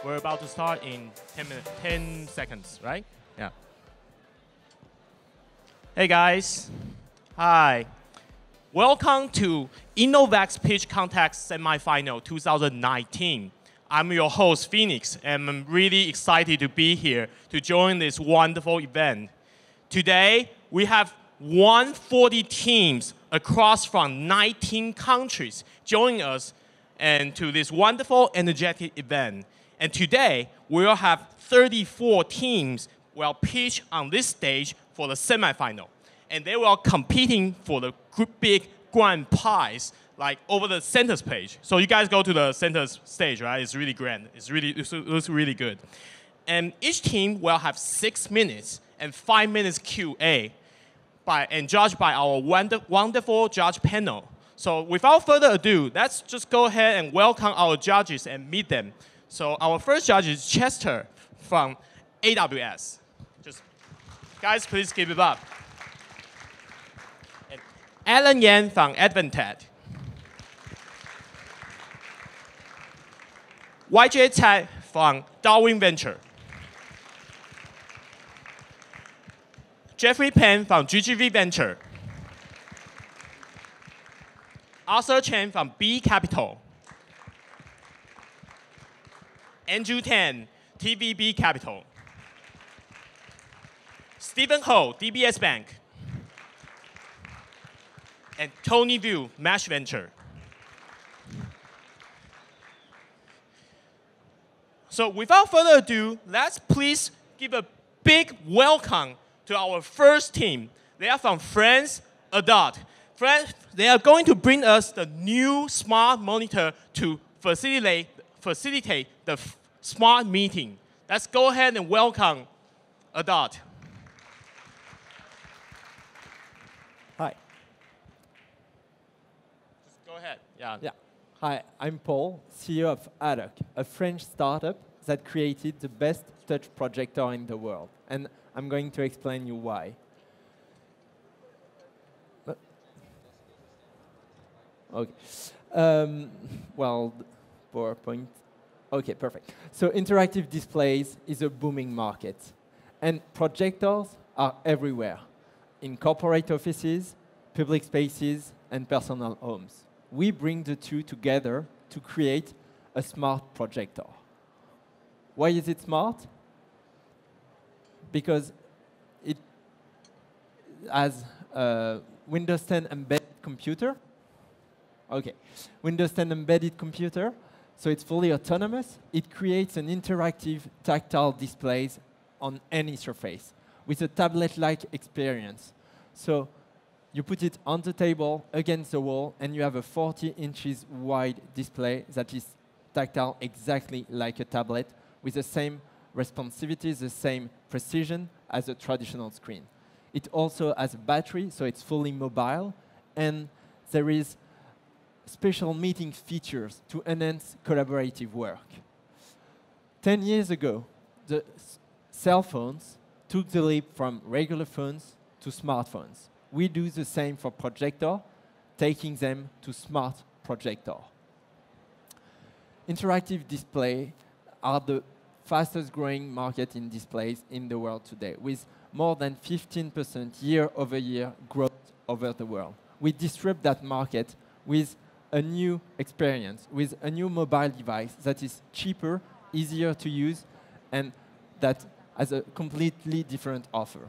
We're about to start in 10 minutes, 10 seconds, right? Yeah. Hey guys. Hi. Welcome to InnoVEX Pitch Contest Semifinal 2019. I'm your host, Phoenix, and I'm really excited to be here to join this wonderful event. Today, we have 140 teams across from 19 countries joining us and to this wonderful, energetic event. And today, we'll have 34 teams will pitch on this stage for the semifinal. And they will competing for the big grand prize, like over the center stage. So you guys go to the center stage, right? It's really grand. It looks really good. And each team will have 6 minutes and 5 minutes QA and judged by our wonderful judge panel. So without further ado, let's just go ahead and welcome our judges and meet them. So our first judge is Chester from AWS. Guys, please keep it up. And Alan Yan from Advantech. YJ Tsai from Darwin Venture. Jeffrey Pan from GGV Venture. Arthur Chen from B Capital. Andrew Tan, TVB Capital. Stephen Ho, DBS Bank. And Tony Vu, Mesh Venture. So without further ado, let's please give a big welcome to our first team. They are from France Adult. They are going to bring us the new smart monitor to facilitate the smart meeting. Let's go ahead and welcome Adult. Hi. Just go ahead. Yeah. Hi, I'm Paul, CEO of Adoc, a French startup that created the best touch projector in the world. And I'm going to explain you why. Okay. Well, PowerPoint. Okay, perfect. So interactive displays is a booming market. And projectors are everywhere, in corporate offices, public spaces, and personal homes. We bring the two together to create a smart projector. Why is it smart? Because it has a Windows 10 embedded computer. Okay, Windows 10 embedded computer, so it's fully autonomous. It creates an interactive tactile displays on any surface with a tablet-like experience. So you put it on the table against the wall, and you have a 40 inches wide display that is tactile exactly like a tablet with the same responsivity, the same precision as a traditional screen. It also has a battery, so it's fully mobile, and there is special meeting features to enhance collaborative work. 10 years ago, the cell phones took the leap from regular phones to smartphones. We do the same for projector, taking them to smart projector. Interactive display are the fastest growing market in displays in the world today, with more than 15% year-over-year growth over the world. We disrupt that market with a new experience, with a new mobile device that is cheaper, easier to use, and that has a completely different offer.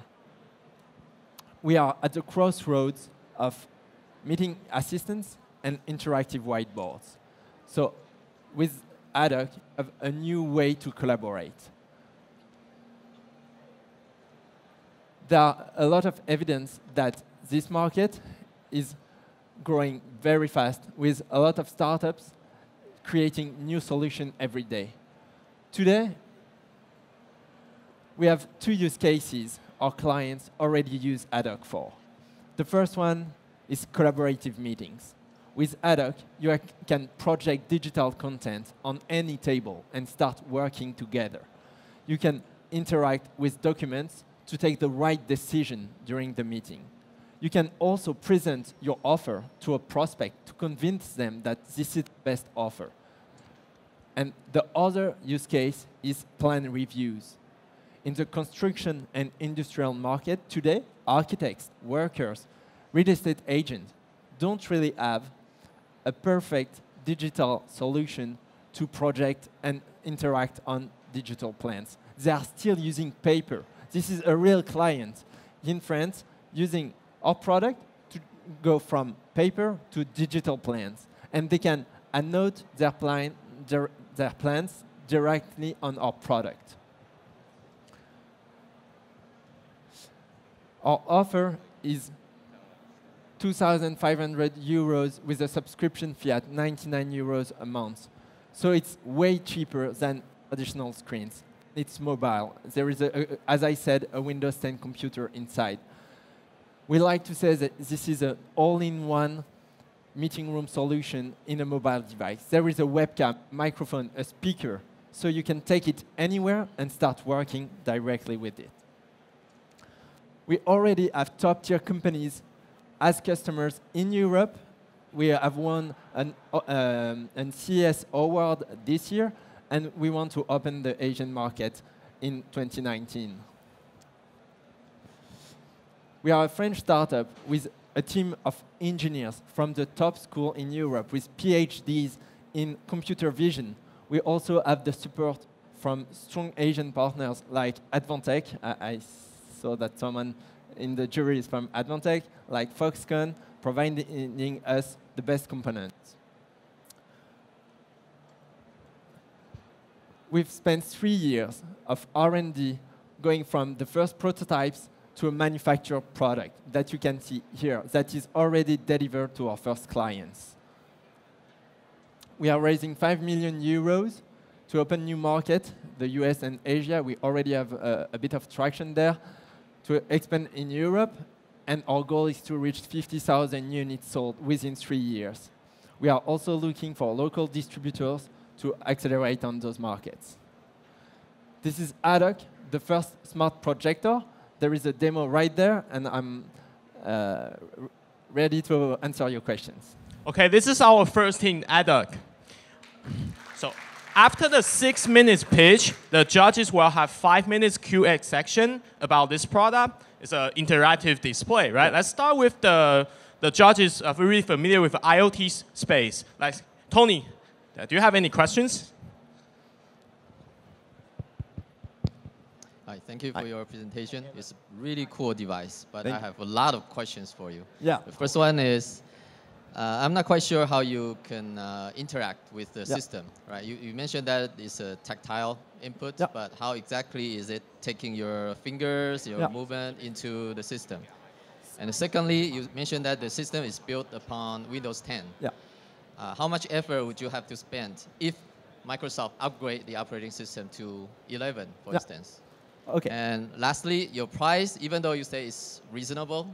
We are at the crossroads of meeting assistants and interactive whiteboards. So with Adoc, have a new way to collaborate. There are a lot of evidence that this market is growing very fast, with a lot of startups creating new solutions every day. Today, we have 2 use cases our clients already use Adoc for. The first one is collaborative meetings. With Adoc, you can project digital content on any table and start working together. You can interact with documents to take the right decision during the meeting. You can also present your offer to a prospect to convince them that this is the best offer. And the other use case is plan reviews. In the construction and industrial market today, architects, workers, real estate agents don't really have a perfect digital solution to project and interact on digital plans. They are still using paper. This is a real client in France using our product to go from paper to digital plans. And they can annotate their plans directly on our product. Our offer is 2,500 euros with a subscription fee at 99 euros a month. So it's way cheaper than additional screens. It's mobile. There is, as I said, a Windows 10 computer inside. We like to say that this is an all-in-one meeting room solution in a mobile device. There is a webcam, microphone, a speaker, so you can take it anywhere and start working directly with it. We already have top-tier companies as customers in Europe. We have won an CS award this year, and we want to open the Asian market in 2019. We are a French startup with a team of engineers from the top school in Europe with PhDs in computer vision. We also have the support from strong Asian partners like Advantech. I saw that someone in the jury is from Advantech, like Foxconn, providing us the best components. We've spent 3 years of R&D going from the first prototypes to a manufactured product that you can see here that is already delivered to our first clients. We are raising 5 million euros to open new markets, the US and Asia. We already have a bit of traction there to expand in Europe, and our goal is to reach 50,000 units sold within 3 years. We are also looking for local distributors to accelerate on those markets. This is Haddock, the first smart projector. There is a demo right there, and I'm ready to answer your questions. Okay, this is our first thing, Haddock. So after the 6 minutes pitch, the judges will have 5 minutes Q&A section about this product. It's an interactive display, right? Let's start with the judges are really familiar with the IoT space. Like Tony, do you have any questions? Hi, thank you for your presentation. It's a really cool device, but I have a lot of questions for you. Yeah. The first one is, I'm not quite sure how you can interact with the system, right? You mentioned that it's a tactile input, but how exactly is it taking your fingers, your movement into the system? And secondly, you mentioned that the system is built upon Windows 10. Yeah. How much effort would you have to spend if Microsoft upgrade the operating system to 11, for instance? Okay. And lastly, your price, even though you say it's reasonable,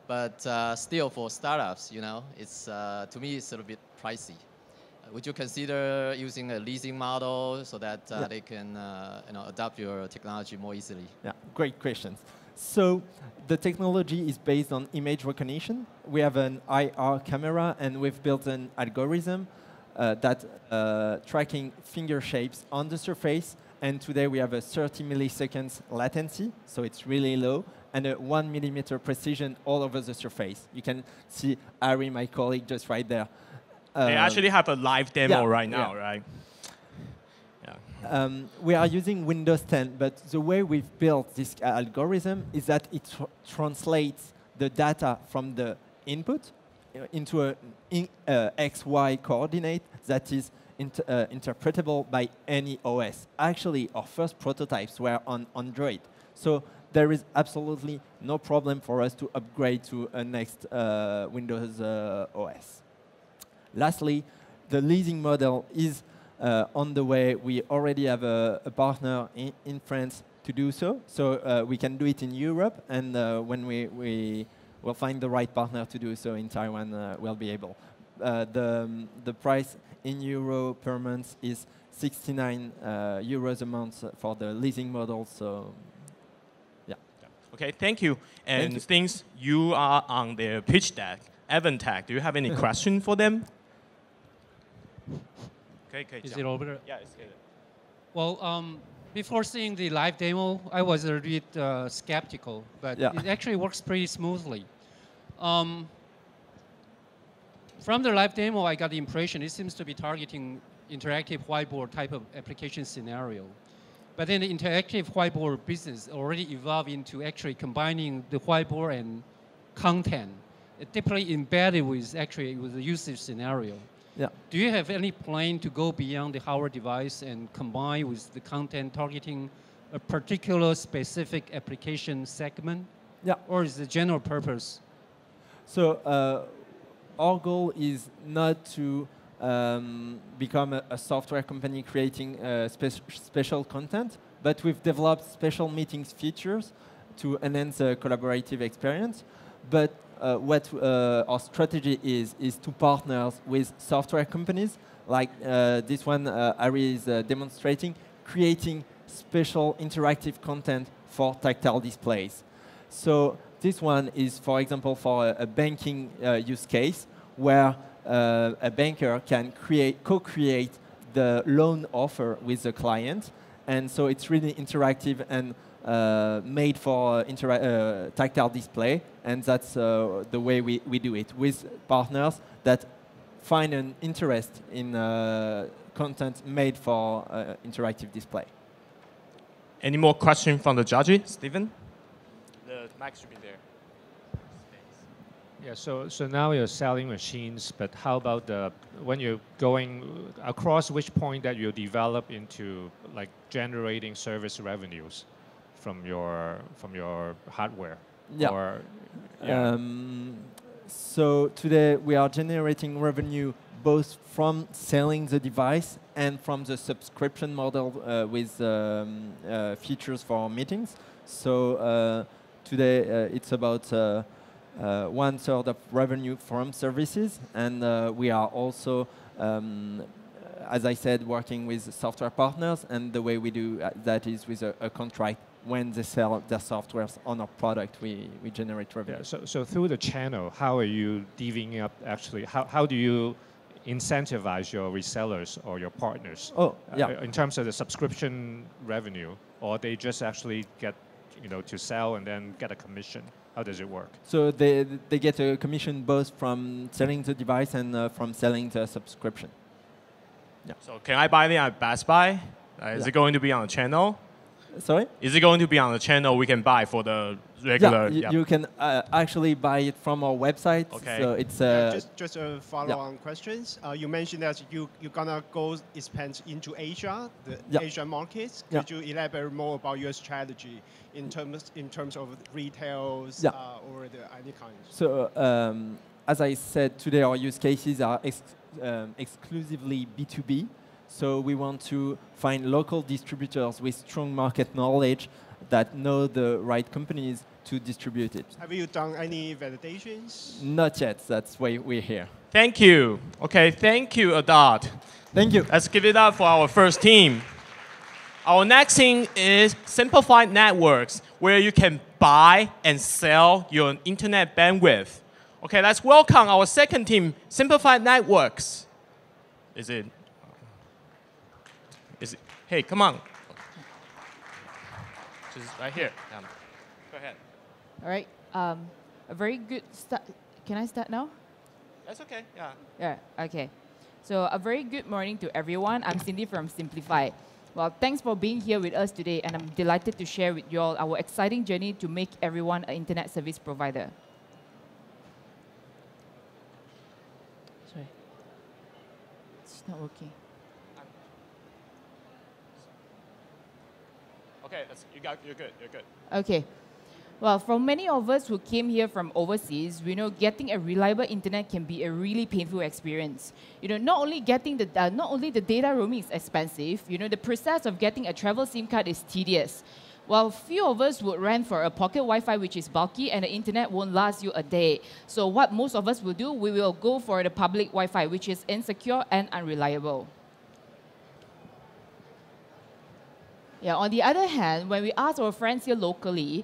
but still for startups, you know, it's to me it's a little bit pricey. Would you consider using a leasing model so that they can adopt your technology more easily? Yeah, great questions. So the technology is based on image recognition. We have an IR camera, and we've built an algorithm that tracking finger shapes on the surface. And today we have a 30 milliseconds latency, so it's really low, and a 1 millimeter precision all over the surface. You can see Ari, my colleague, just right there. They actually have a live demo right now, right? Yeah. We are using Windows 10, but the way we've built this algorithm is that it translates the data from the input into an XY coordinate that is interpretable by any OS. Actually, our first prototypes were on Android. So there is absolutely no problem for us to upgrade to a next Windows OS. Lastly, the leasing model is on the way. We already have a partner in France to do so. So we can do it in Europe, and when we will find the right partner to do so in Taiwan, we'll be able. The price in euro per month is 69 euros a month for the leasing model. So, yeah. Okay, thank you. And since you are on the pitch deck, Advantech, do you have any question for them? Is it over? Yeah, it's good. Well, before seeing the live demo, I was a bit skeptical, but it actually works pretty smoothly. From the live demo, I got the impression it seems to be targeting interactive whiteboard type of application scenario. But then the interactive whiteboard business already evolved into actually combining the whiteboard and content, typically embedded with the usage scenario. Yeah. Do you have any plan to go beyond the hardware device and combine with the content targeting a particular specific application segment? Yeah. Or is it general purpose? So our goal is not to become a software company creating special content, but we've developed special meetings features to enhance the collaborative experience. But what our strategy is to partner with software companies, like this one Ari is demonstrating, creating special interactive content for tactile displays. So this one is, for example, for a banking use case, where a banker can co-create the loan offer with the client. And so it's really interactive and made for tactile display. And that's the way we do it, with partners that find an interest in content made for interactive display. Any more questions from the judges? Stephen? The mic should be there. Yeah, so now you're selling machines, but how about when you're going across which point that you develop into like generating service revenues from your hardware? Yeah. Or, yeah. So today we are generating revenue both from selling the device and from the subscription model with features for meetings. So today it's about 1/3 of revenue from services, and we are also, as I said, working with software partners, and the way we do that is with a contract. When they sell their software on our product, we generate revenue. Yeah, so through the channel, how are you divvying up actually, how do you incentivize your resellers or your partners in terms of the subscription revenue, or they just actually get to sell and then get a commission? How does it work? So they get a commission both from selling the device and from selling the subscription. Yeah. So can I buy it at Best Buy? Is it going to be on the channel? Sorry? Is it going to be on the channel we can buy for the regular? Yeah, you can actually buy it from our website. Okay. So it's just a follow-on questions. You mentioned that you're gonna go expand into Asia, the Asian markets. Could you elaborate more about your strategy in terms of retails or any kind? So as I said, today our use cases are exclusively B2B. So we want to find local distributors with strong market knowledge that know the right companies to distribute it. Have you done any validations? Not yet. That's why we're here. Thank you. Okay, thank you, Adad. Thank you. Let's give it up for our first team. Our next thing is simplified networks, where you can buy and sell your internet bandwidth. Okay, let's welcome our second team, simplified networks. Is it? Hey, come on. Just right here. Go ahead. All right. A very good start. Can I start now? That's okay. Yeah. Yeah. Okay. So a very good morning to everyone. I'm Cindy from Simplify. Well, thanks for being here with us today, and I'm delighted to share with you all our exciting journey to make everyone an internet service provider. Sorry. It's not working. Okay, you're good. You're good. Okay. Well, for many of us who came here from overseas, we know getting a reliable internet can be a really painful experience. Not only the data roaming is expensive, the process of getting a travel SIM card is tedious. While few of us would rent for a pocket Wi-Fi which is bulky and the internet won't last you a day. So what most of us will do, we will go for the public Wi-Fi, which is insecure and unreliable. Yeah, on the other hand, when we ask our friends here locally,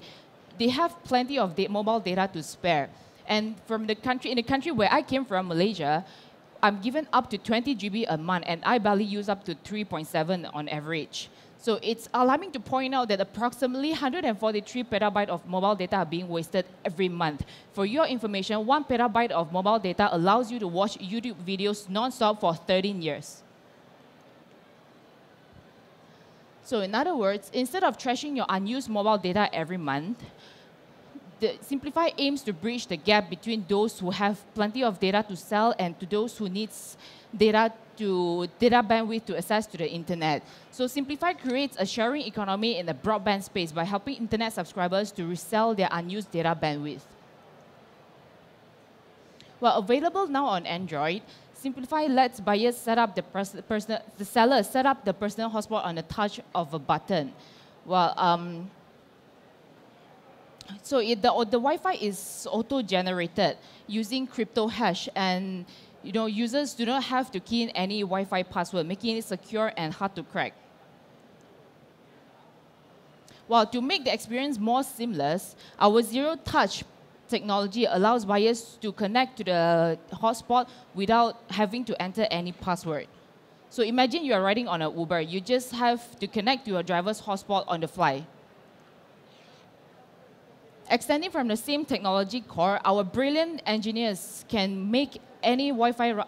they have plenty of mobile data to spare. And in the country where I came from, Malaysia, I'm given up to 20 GB a month, and I barely use up to 3.7 on average. So it's alarming to point out that approximately 143 petabytes of mobile data are being wasted every month. For your information, 1 petabyte of mobile data allows you to watch YouTube videos non-stop for 13 years. So in other words, instead of trashing your unused mobile data every month, Simplify aims to bridge the gap between those who have plenty of data to sell and to those who need data bandwidth to access to the internet. So Simplify creates a sharing economy in the broadband space by helping internet subscribers to resell their unused data bandwidth. Well, available now on Android, Simplify lets buyers set up the seller set up the personal hotspot on the touch of a button. Well, so the Wi-Fi is auto-generated using crypto hash, and users do not have to key in any Wi-Fi password, making it secure and hard to crack. Well, to make the experience more seamless, our zero-touch technology allows buyers to connect to the hotspot without having to enter any password. So imagine you are riding on an Uber. You just have to connect to your driver's hotspot on the fly. Extending from the same technology core, our brilliant engineers can make any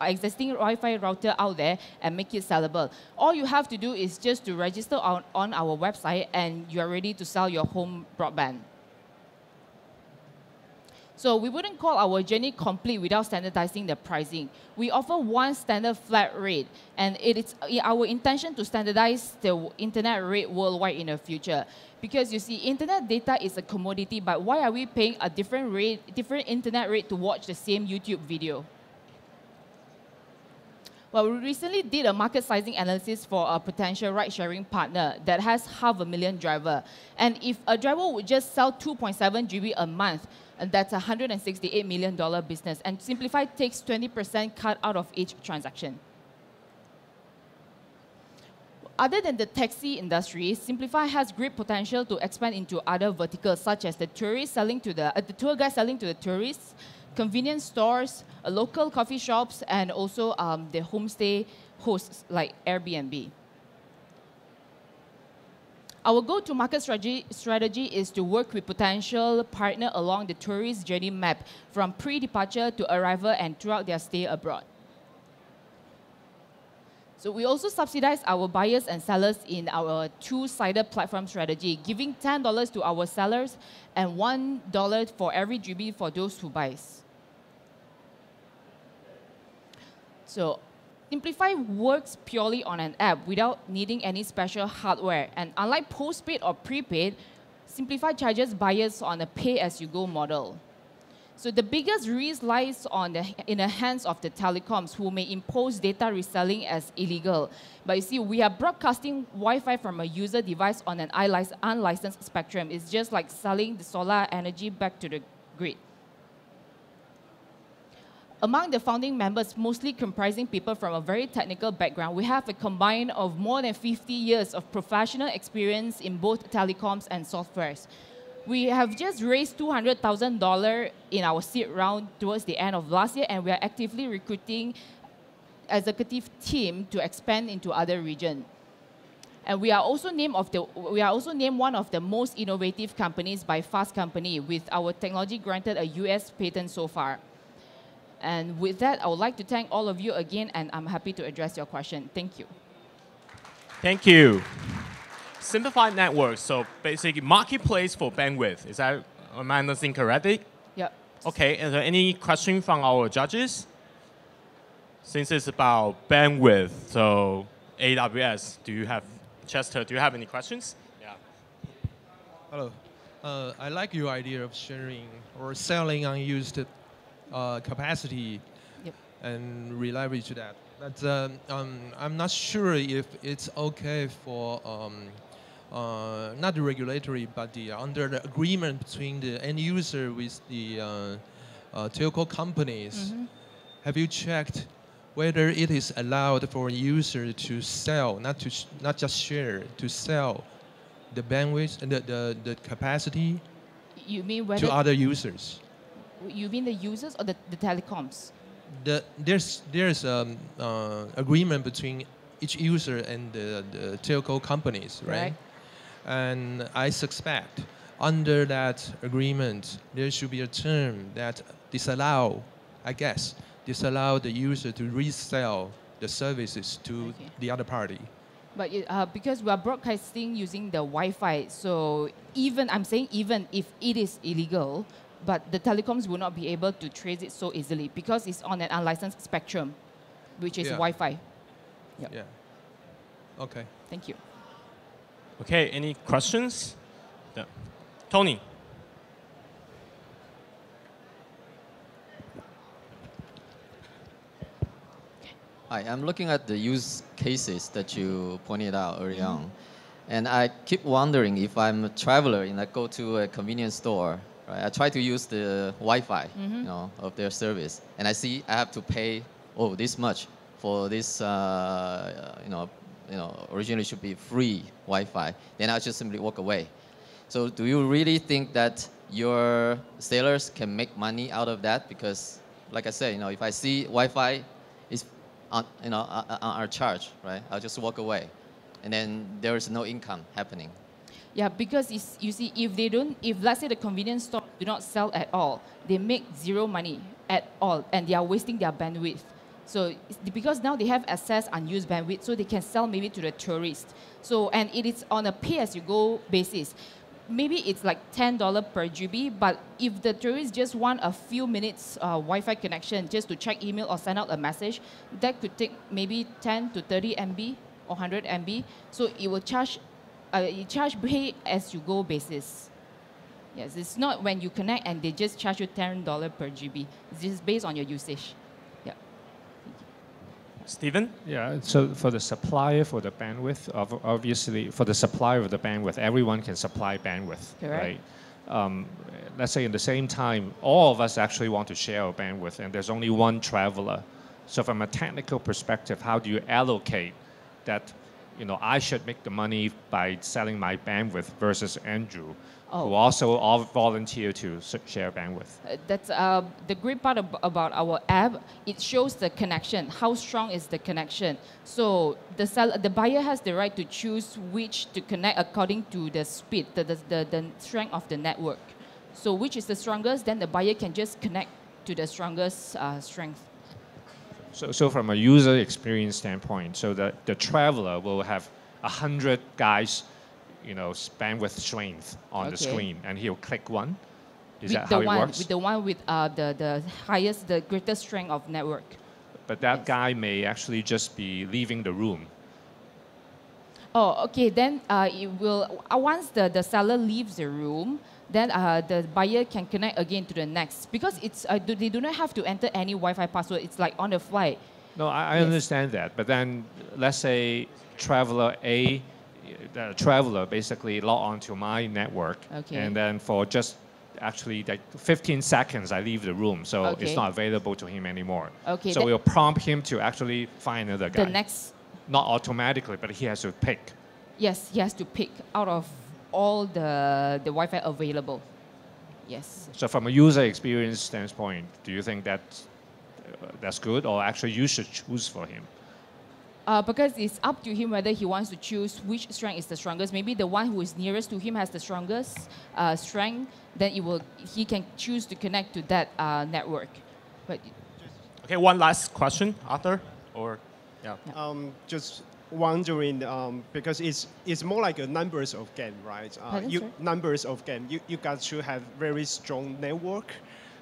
existing Wi-Fi router out there and make it sellable. All you have to do is just to register on our website, and you are ready to sell your home broadband. So we wouldn't call our journey complete without standardizing the pricing. We offer one standard flat rate, and it is our intention to standardize the internet rate worldwide in the future. Because you see, internet data is a commodity, but why are we paying a different internet rate to watch the same YouTube video? Well, we recently did a market sizing analysis for a potential ride-sharing partner that has 500,000 drivers. And if a driver would just sell 2.7 GB a month, and that's a $168 million business. And Simplify takes 20% cut out of each transaction. Other than the taxi industry, Simplify has great potential to expand into other verticals, such as the tour guide selling to the tourists, convenience stores, local coffee shops, and also the homestay hosts like Airbnb. Our go-to-market strategy is to work with potential partners along the tourist journey map, from pre-departure to arrival and throughout their stay abroad. So we also subsidize our buyers and sellers in our two-sided platform strategy, giving $10 to our sellers and $1 for every GB for those who buys. So Simplify works purely on an app without needing any special hardware. And unlike postpaid or prepaid, Simplify charges buyers on a pay-as-you-go model. So the biggest risk lies in the hands of the telecoms, who may impose data reselling as illegal. But you see, we are broadcasting Wi-Fi from a user device on an unlicensed spectrum. It's just like selling the solar energy back to the grid. Among the founding members, mostly comprising people from a very technical background, we have a combine of more than 50 years of professional experience in both telecoms and softwares. We have just raised $200,000 in our seed round towards the end of last year, and we are actively recruiting executive team to expand into other regions. And we are also named one of the most innovative companies by Fast Company, with our technology granted a US patent so far. And with that, I would like to thank all of you again, and I'm happy to address your question. Thank you. Thank you. Simplified network, so basically marketplace for bandwidth. Am I understanding correctly? Yeah. Okay, is there any question from our judges? Since it's about bandwidth, so AWS, Chester, do you have any questions? Yeah. Hello. I like your idea of sharing or selling unused capacity and reliability to that. But I'm not sure if it's okay for not the regulatory, but under the agreement between the end user with the telco companies. Mm-hmm. Have you checked whether it is allowed for a user to sell, not just share, to sell the bandwidth and the capacity? You mean to other users? You mean the users or the telecoms? there's agreement between each user and the telco companies, right? And I suspect under that agreement, there should be a term that disallow the user to resell the services to the other party. But because we are broadcasting using the Wi-Fi, so I'm saying even if it is illegal, but the telecoms will not be able to trace it so easily because it's on an unlicensed spectrum, which is Wi-Fi. Yep. Yeah. Okay. Thank you. Okay, any questions? Yeah. Tony. Hi, I'm looking at the use cases that you pointed out early on. And I keep wondering if I'm a traveler and I go to a convenience store, right? I try to use the Wi-Fi, of their service, and I see I have to pay this much for this, originally should be free Wi-Fi. Then I just simply walk away. So do you really think that your sellers can make money out of that? Because, like I said, if I see Wi-Fi is on our charge, right? I'll just walk away, and then there is no income happening. Yeah, because you see, if let's say the convenience store do not sell at all, they make zero money at all, and they are wasting their bandwidth. So because now they have access unused bandwidth, so they can sell maybe to the tourists. So and it is on a pay-as-you-go basis. Maybe it's like $10 per GB, but if the tourists just want a few minutes Wi-Fi connection just to check email or send out a message, that could take maybe 10 to 30 MB or 100 MB. So it will charge pay-as-you-go basis. Yes, it's not when you connect and they just charge you $10 per GB. It's just based on your usage. Yeah. Stephen? Yeah, so for the supplier for the bandwidth, obviously for the supplier of the bandwidth, everyone can supply bandwidth, correct, right? Let's say in the same time, all of us actually want to share our bandwidth, and there's only one traveler. So from a technical perspective, how do you allocate that, I should make the money by selling my bandwidth versus Andrew, who also all volunteer to share bandwidth? That's the great part about our app. It shows the connection. How strong is the connection? So the buyer has the right to choose which to connect according to the speed, the strength of the network. So which is the strongest, then the buyer can just connect to the strongest strength. So from a user experience standpoint, so the traveler will have 100 guys, bandwidth strength on the screen, and he'll click one. Is that how it works? With the one with the greatest strength of network. But that guy may actually just be leaving the room. Oh, okay. Then it will once the seller leaves the room, then the buyer can connect again to the next, because it's they do not have to enter any Wi-Fi password. It's like on the fly. No, I understand that. But then let's say traveler A, the traveler basically log onto my network, and then for just actually like 15 seconds I leave the room, so it's not available to him anymore. Okay. So we'll prompt him to actually find another guy. The next. Not automatically, but he has to pick. Yes, he has to pick out of all the Wi-Fi available. Yes. So from a user experience standpoint, do you think that's good, or actually you should choose for him? Because it's up to him whether he wants to choose which strength is the strongest. Maybe the one who is nearest to him has the strongest strength. Then he can choose to connect to that network. But okay, one last question, Arthur, or yeah. Just wondering, because it's more like a numbers of game, right? Numbers of game. You guys should have very strong network,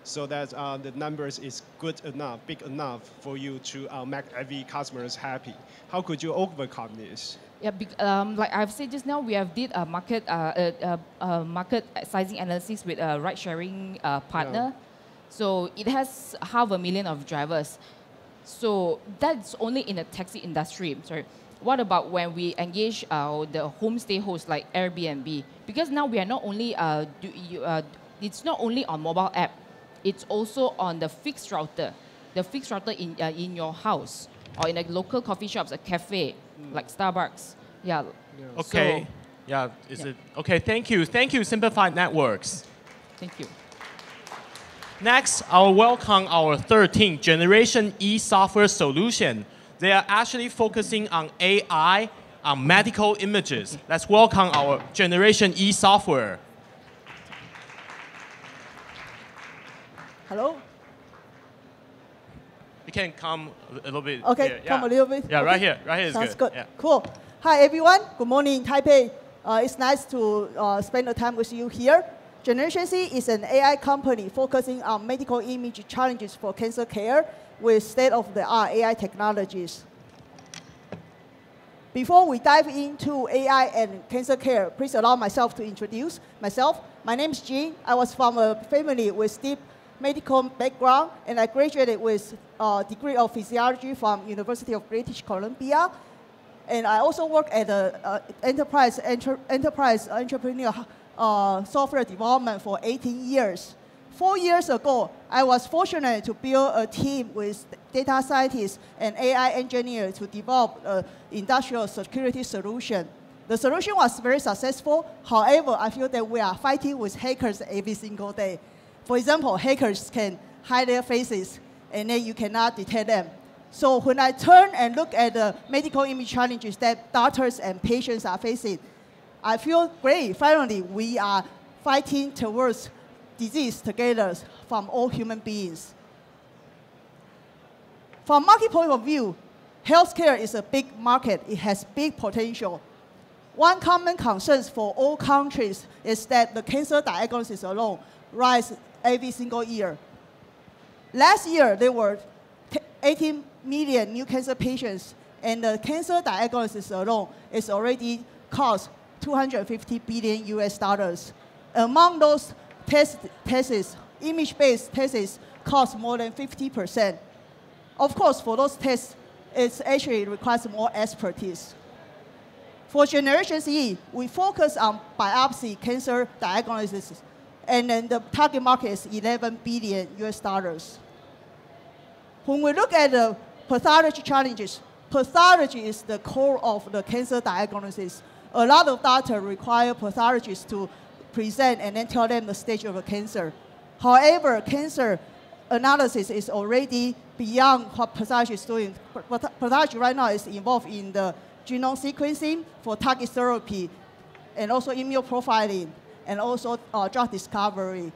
so that the numbers is good enough, big enough for you to make every customers happy. How could you overcome this? Yeah, like I've said just now, we have did a market sizing analysis with a ride-sharing partner. So it has 500,000 of drivers. So that's only in the taxi industry. Sorry. What about when we engage the homestay hosts like Airbnb? Because now we are not only it's not only on mobile app, it's also on the fixed router. The fixed router in your house or in a local coffee shops, a cafe like Starbucks. Yeah. Okay. So, yeah. Is it okay? Thank you. Thank you, Simplified Networks. Thank you. Next, I'll welcome our 13th Generation E software solution. They are actually focusing on AI, on medical images. Let's welcome our Generation E software. Hello? You can come a little bit. Okay, here. come a little bit. Yeah, okay. right here. Right here is Sounds good. good. Yeah. Cool. Hi, everyone. Good morning, Taipei. It's nice to spend the time with you here. Generation C is an AI company focusing on medical image challenges for cancer care with state-of-the-art AI technologies. Before we dive into AI and cancer care, please allow myself to introduce myself. My name is Jean. I was from a family with deep medical background, and I graduated with a degree of physiology from University of British Columbia. And I also work at an enterprise entrepreneur software development for 18 years. 4 years ago, I was fortunate to build a team with data scientists and AI engineers to develop an industrial security solution. The solution was very successful. However, I feel that we are fighting with hackers every single day. For example, hackers can hide their faces, and then you cannot detect them. So when I turn and look at the medical image challenges that doctors and patients are facing, I feel great. Finally, we are fighting towards disease together from all human beings. From market point of view, healthcare is a big market. It has big potential. One common concern for all countries is that the cancer diagnosis alone rise every single year. Last year, there were 18 million new cancer patients, and the cancer diagnosis alone is already cost $250 billion US. Among those tests, image-based tests cost more than 50%. Of course, for those tests, it actually requires more expertise. For Generation C, we focus on biopsy cancer diagnosis, and then the target market is $11 billion US. When we look at the pathology challenges, pathology is the core of the cancer diagnosis. A lot of doctors require pathologists to present and then tell them the stage of the cancer. However, cancer analysis is already beyond what pathology is doing. Pathology right now is involved in the genome sequencing for target therapy, and also immunoprofiling, and also drug discovery.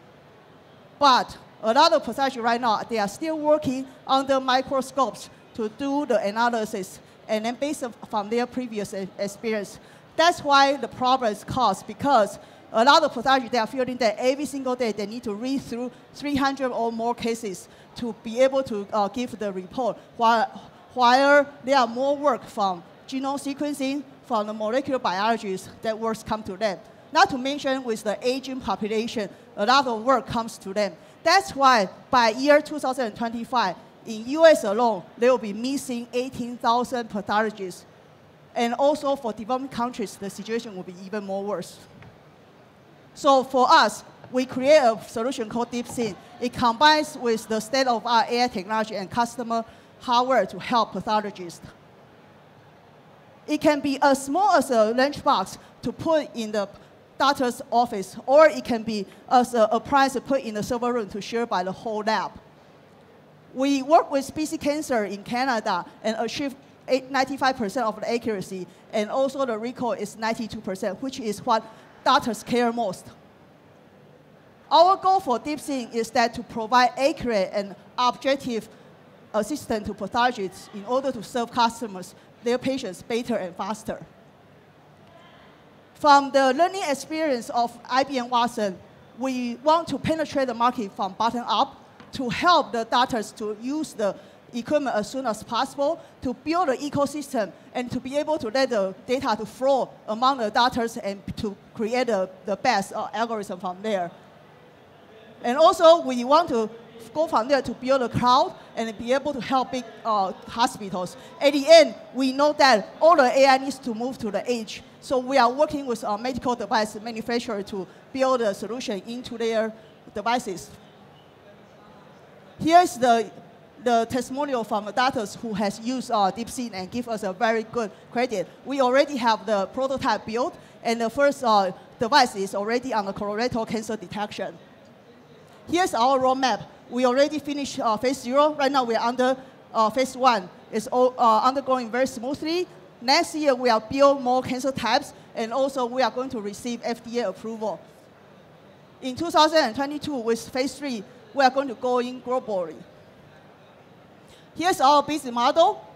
But a lot of pathology right now, they are still working under microscopes to do the analysis, and then based on their previous experience. That's why the problem is caused, because a lot of pathology, they are feeling that every single day they need to read through 300 or more cases to be able to give the report, while there are more work from genome sequencing, from the molecular biologists that works come to them. Not to mention with the aging population, a lot of work comes to them. That's why by year 2025, in US alone, there will be missing 18,000 pathologists. And also for developing countries, the situation will be even more worse. So for us, we create a solution called DeepSync. It combines with the state-of-the-art AI technology and customer hardware to help pathologists. It can be as small as a lunchbox to put in the doctor's office, or it can be as a appliance to put in the server room to share by the whole lab. We work with BC Cancer in Canada and achieve 95% of the accuracy, and also the recall is 92%, which is what doctors care most. Our goal for DeepSync is that to provide accurate and objective assistance to pathologists in order to serve customers, their patients, better and faster. From the learning experience of IBM Watson, we want to penetrate the market from bottom up to help the doctors to use the equipment as soon as possible, to build an ecosystem, and to be able to let the data to flow among the doctors and to create the best algorithm from there. And also, we want to go from there to build a cloud and be able to help big hospitals. At the end, we know that all the AI needs to move to the edge. So we are working with our medical device manufacturer to build a solution into their devices. Here's the testimonial from the doctors who has used DeepSync and give us a very good credit. We already have the prototype built, and the first device is already on the colorectal cancer detection. Here's our roadmap. We already finished phase 0. Right now, we're under phase 1. It's all, undergoing very smoothly. Next year, we are build more cancer types, and also we are going to receive FDA approval. In 2022, with phase 3, we are going to go in globally. Here's our business model,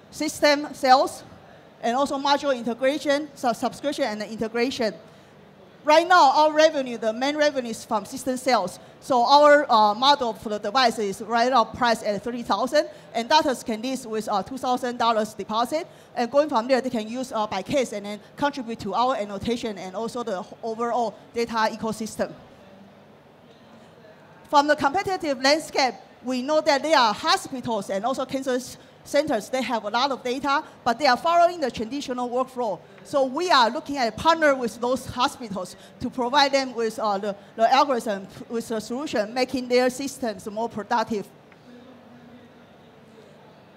system sales, and also module integration, subscription and integration. Right now, our revenue, the main revenue is from system sales. So our model for the device is right now priced at $30,000, and doctors can list with $2,000 deposit, and going from there, they can use by case and then contribute to our annotation and also the overall data ecosystem. From the competitive landscape, we know that there are hospitals and also cancer centers. They have a lot of data, but they are following the traditional workflow. So we are looking at partner with those hospitals to provide them with the algorithm, with the solution, making their systems more productive.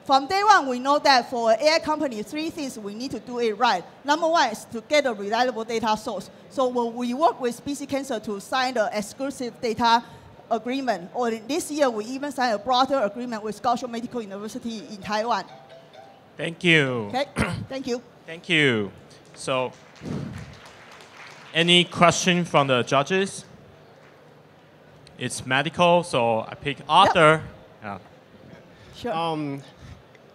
From day one, we know that for an AI company, 3 things we need to do it right. Number 1 is to get a reliable data source. So when we work with BC Cancer to sign the exclusive data agreement, or this year we even signed a broader agreement with Kaohsiung Medical University in Taiwan. Thank you. Okay, thank you. Thank you. So, any question from the judges? It's medical, so I pick Arthur. Yep. Yeah. Sure.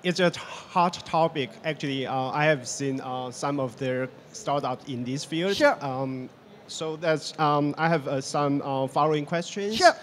It's a hot topic. Actually, I have seen some of their startups in this field. Sure. So that's, I have some following questions sure.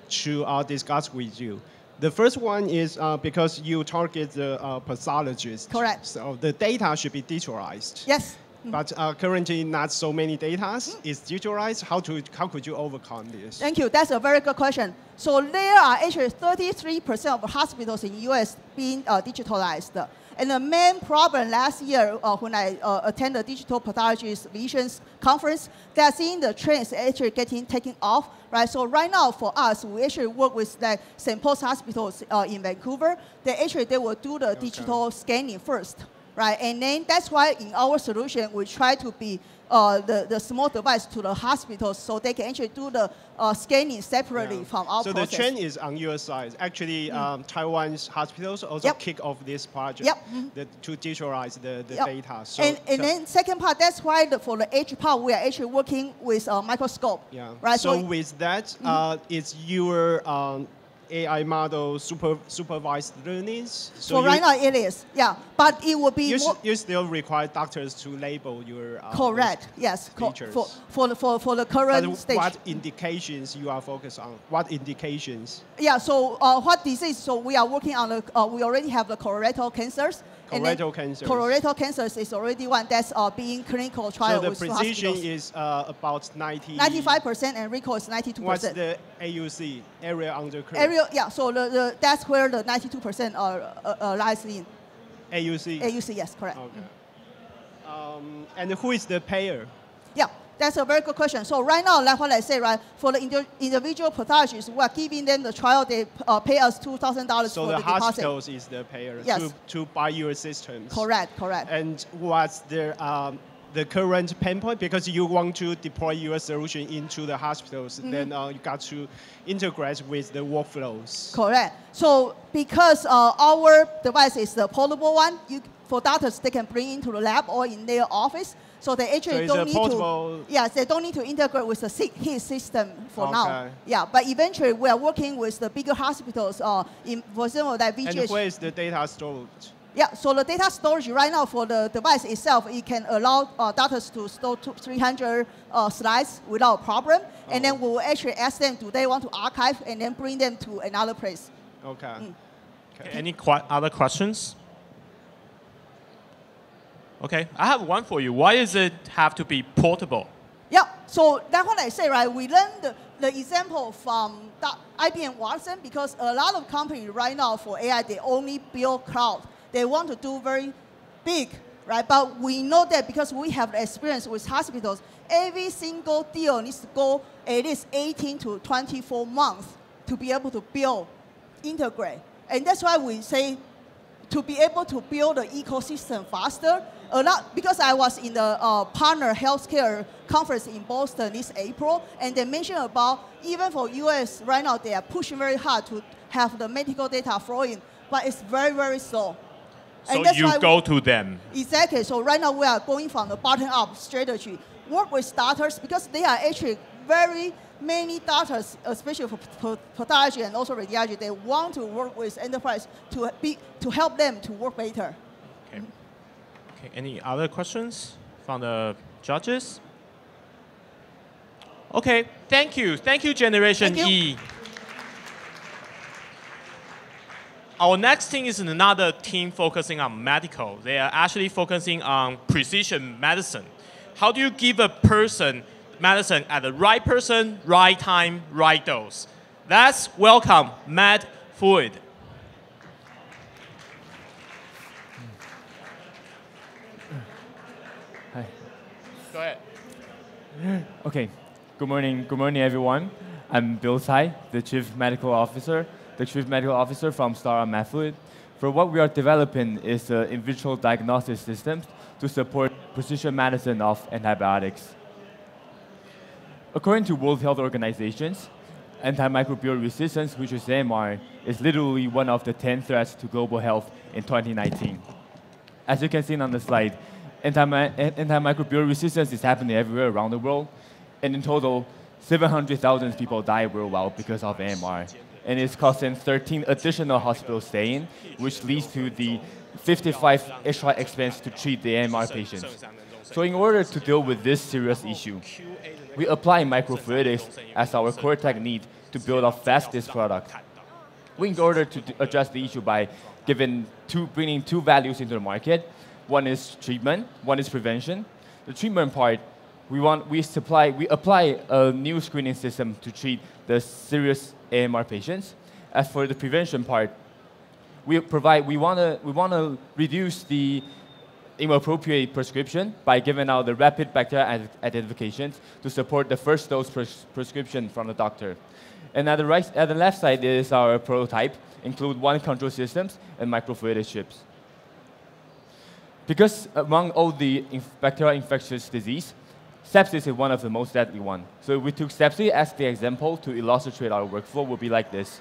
to discuss with you. The first one is because you target the pathologists. Correct. So the data should be digitalized. Yes. But currently, not so many data is digitalized. How could you overcome this? Thank you. That's a very good question. So there are actually 33% of hospitals in the US being digitalized. And the main problem last year when I attended the Digital Pathologist Visions Conference, they are seeing the trends actually getting taken off, right? So right now for us, we actually work with like St. Paul's hospitals in Vancouver. They will do the digital scanning first, right? And then that's why in our solution, we try to be the small device to the hospitals so they can actually do the scanning separately from our process. So the trend is on your side. Actually, Taiwan's hospitals also kick off this project to digitalize the data. So and then second part, that's why for the edge part, we are actually working with a microscope. Yeah. Right? So with that, it's your AI model supervised learning. So right now it is, but it will be you still require doctors to label your correct. Yes, features. for the current stage. What indications you are focused on? What indications? Yeah. So what disease? So we are working on we already have the colorectal cancers. Colorectal cancers is already one that's being clinical trial with hospitals. So the precision is about 95%, and recall is 92%. What's the AUC, area under curve? Area, so that's where the 92% lies in. AUC? AUC, yes, correct. Okay. And who is the payer? Yeah. That's a very good question. So right now, like what I said, right, for the individual pathologists, we are giving them the trial. They pay us $2,000 for the deposit. So the hospitals is the payer to buy your systems. Correct. And what's the current pain point? Because you want to deploy your solution into the hospitals, then you got to integrate with the workflows. Correct. So because our device is the portable one, for doctors, they can bring into the lab or in their office. So they actually don't need to. Yes, they don't need to integrate with the HIS system for now. Yeah, but eventually we are working with the bigger hospitals. For example, that VGH. And where is the data stored? Yeah, so the data storage right now for the device itself, it can allow doctors to store 300 slides without problem. And then we will actually ask them, do they want to archive, and then bring them to another place. Okay. Any other questions? Okay, I have one for you. Why does it have to be portable? Yeah, so that's what I say, right? We learned the example from IBM Watson, because a lot of companies right now for AI, they only build cloud. They want to do very big, right? But we know that because we have experience with hospitals, every single deal needs to go at least 18 to 24 months to be able to build, integrate. And that's why we say to be able to build the ecosystem faster. A lot, because I was in the partner healthcare conference in Boston this April, and they mentioned about even for US right now, they are pushing very hard to have the medical data flowing, but it's very, very slow. So you go to them. Exactly. So right now we are going from the bottom-up strategy. Work with starters because they are actually very many doctors, especially for pathology and also radiology. They want to work with enterprise to help them to work better. Okay. Okay. Any other questions from the judges? Okay. Thank you. Thank you, Generation E. Our next team is another team focusing on medical. They are actually focusing on precision medicine. How do you give a person medicine at the right person, right time, right dose? Let's welcome Matt Fluid. Hi. Go ahead. Okay. Good morning, everyone. I'm Bill Tsai, the Chief Medical Officer from Star MedFluid. For what we are developing is in vitro diagnostic systems to support precision medicine of antibiotics. According to World Health Organizations, antimicrobial resistance, which is AMR, is literally one of the 10 threats to global health in 2019. As you can see on the slide, antimicrobial resistance is happening everywhere around the world, and in total, 700,000 people die worldwide because of AMR. And it's costing 13 additional hospital stays, which leads to the 55 extra expense to treat the AMR patients. So in order to deal with this serious issue, we apply microfluidics as our core technique to build our fastest product. In order to address the issue by bringing two values into the market, one is treatment, one is prevention. The treatment part, we apply a new screening system to treat the serious AMR patients. As for the prevention part, we want to reduce the inappropriate prescription by giving out the rapid bacterial identifications to support the first dose prescription from the doctor. And at the left side is our prototype, include one control systems and microfluidic chips. Because among all the bacterial infectious disease, sepsis is one of the most deadly ones. So we took sepsis as the example to illustrate our workflow will be like this.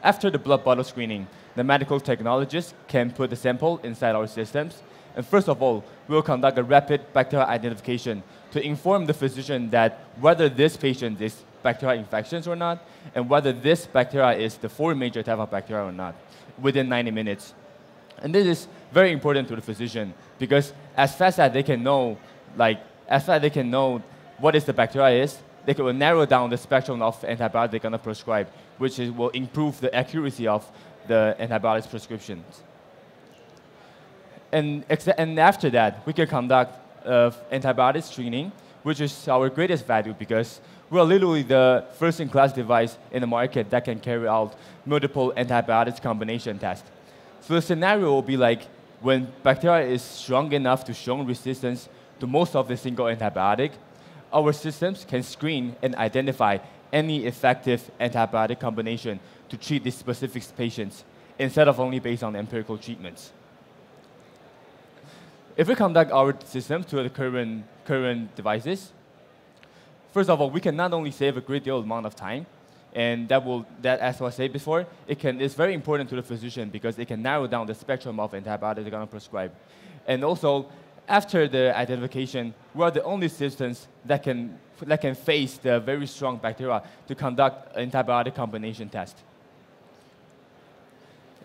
After the blood bottle screening, the medical technologist can put the sample inside our systems. And first of all, we'll conduct a rapid bacterial identification to inform the physician that whether this patient is bacterial infections or not, and whether this bacteria is the 4 major type of bacteria or not, within 90 minutes. And this is very important to the physician because as fast as they can know, what is the bacteria is, they will narrow down the spectrum of antibiotic they're going to prescribe, which will improve the accuracy of the antibiotics prescriptions. And after that, we can conduct antibiotic screening, which is our greatest value because we are literally the first-in-class device in the market that can carry out multiple antibiotics combination tests. So the scenario will be like when bacteria is strong enough to show resistance to most of the single antibiotic, our systems can screen and identify any effective antibiotic combination to treat these specific patients instead of only based on empirical treatments. If we conduct our systems to the current devices, first of all, we can not only save a great deal amount of time, and as I said before, it's very important to the physician because it can narrow down the spectrum of antibiotics they're going to prescribe. And also, after the identification, we are the only systems that can face the very strong bacteria to conduct antibiotic combination test.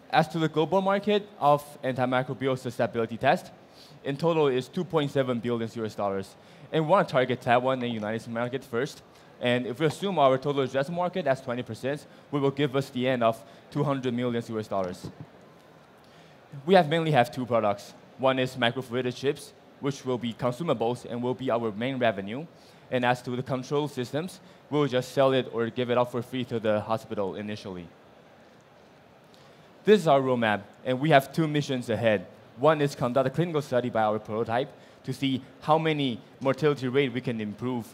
As to the global market of antimicrobial susceptibility test, in total is $2.7 billion US. And we want to target Taiwan and United States market first. And if we assume our total addressable market as 20%, we will give us the end of $200 million US. We mainly have two products. One is microfluidic chips, which will be consumables and will be our main revenue. And as to the control systems, we'll just sell it or give it out for free to the hospital initially. This is our roadmap, and we have two missions ahead. One is conduct a clinical study by our prototype to see how many mortality rate we can improve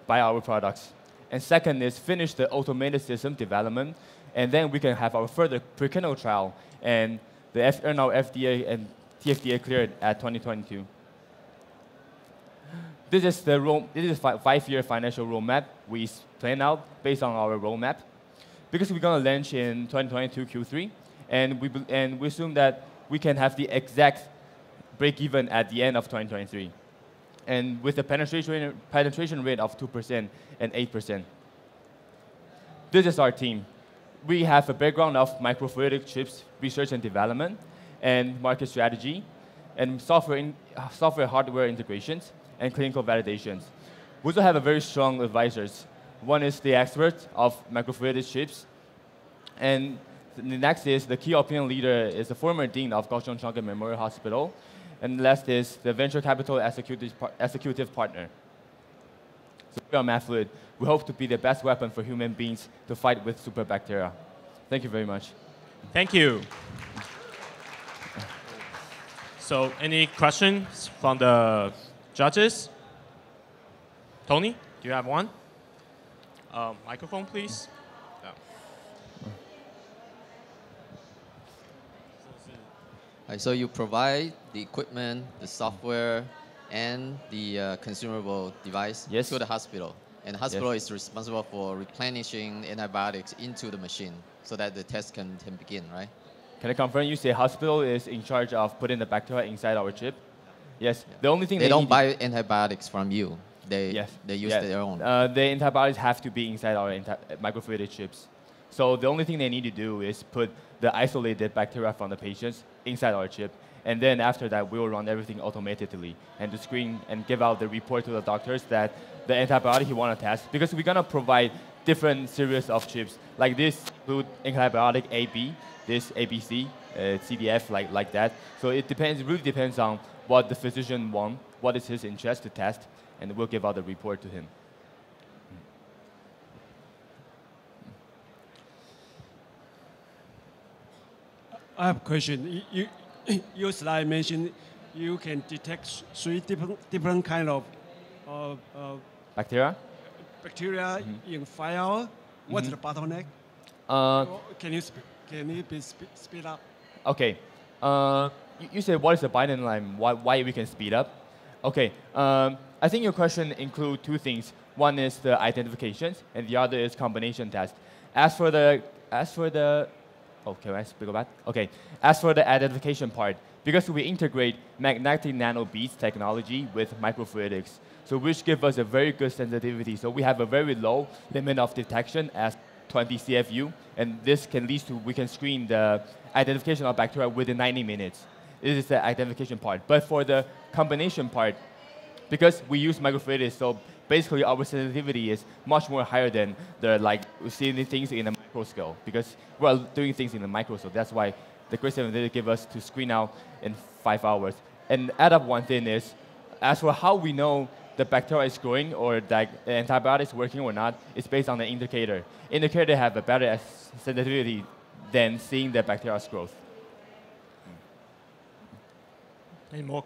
by our products. And second is finish the automated system development, and then we can have our further preclinical trial and are now FDA and TFDA cleared at 2022. This is the 5-year financial roadmap we plan out based on our roadmap. Because we're going to launch in 2022 Q3, and we assume that we can have the exact break-even at the end of 2023. And with a penetration rate of 2% and 8%. This is our team. We have a background of microfluidic chips research and development, and market strategy, and software hardware integrations, and clinical validations. We also have a very strong advisors. One is the expert of microfluidic chips, and the next is the key opinion leader is the former dean of Kaohsiung Chang'an Memorial Hospital, and the last is the venture capital executive partner. So we are MathFluid. We hope to be the best weapon for human beings to fight with superbacteria. Thank you very much. Thank you. So any questions from the judges? Tony, do you have one? Microphone, please. So you provide the equipment, the software, and the consumable device to the hospital. And the hospital is responsible for replenishing antibiotics into the machine so that the test can begin, right? Can I confirm you say hospital is in charge of putting the bacteria inside our chip? Yes. The only thing they don't buy antibiotics from you. They use their own. The antibiotics have to be inside our microfluidic chips. So the only thing they need to do is put the isolated bacteria from the patients inside our chip. And then after that, we will run everything automatically and to screen and give out the report to the doctors that the antibiotic you want to test. Because we're going to provide different series of chips. Like this include antibiotic AB, this ABC, CDF, like that. So it really depends on what the physician wants, what is his interest to test, and we'll give out the report to him. I have a question. Your slide mentioned you can detect 3 different kind of bacteria. Bacteria in 5 hours. What's the bottleneck? Can you speed up? Okay. You said what is the bottleneck? Why we can speed up? Okay. I think your question includes 2 things. One is the identifications, and the other is combination test. As for the can I speak about? Okay. As for the identification part, because we integrate magnetic nanobeads technology with microfluidics, so which give us a very good sensitivity. So we have a very low limit of detection as 20 CFU, and this can lead to we can screen the identification of bacteria within 90 minutes. This is the identification part. But for the combination part, because we use microfluidics, so basically our sensitivity is much more higher than the seeing things in a micro scale, because we're doing things in the micro scale. That's why the great sensitivity give us to screen out in 5 hours. And add up one thing is, as for how we know the bacteria is growing or the antibiotic is working or not, it's based on the indicator. Indicator have a better sensitivity than seeing the bacteria's growth. Any more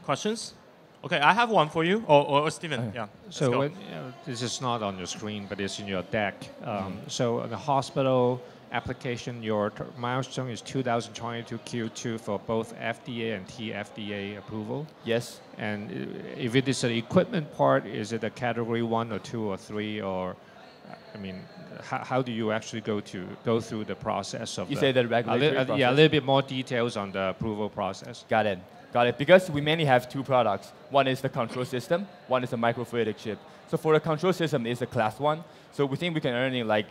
questions? Okay, I have one for you, or Stephen. Yeah. So this is not on your screen, but it's in your deck. So the hospital application, your milestone is 2022 Q2 for both FDA and TFDA approval. Yes. And if it is an equipment part, is it a category 1 or 2 or 3, or I mean, how do you actually go through the process of? You say the regulatory process? Yeah, a little bit more details on the approval process. Got it. Got it. Because we mainly have 2 products. One is the control system. One is a microfluidic chip. So for the control system, it's a class 1. So we think we can earn it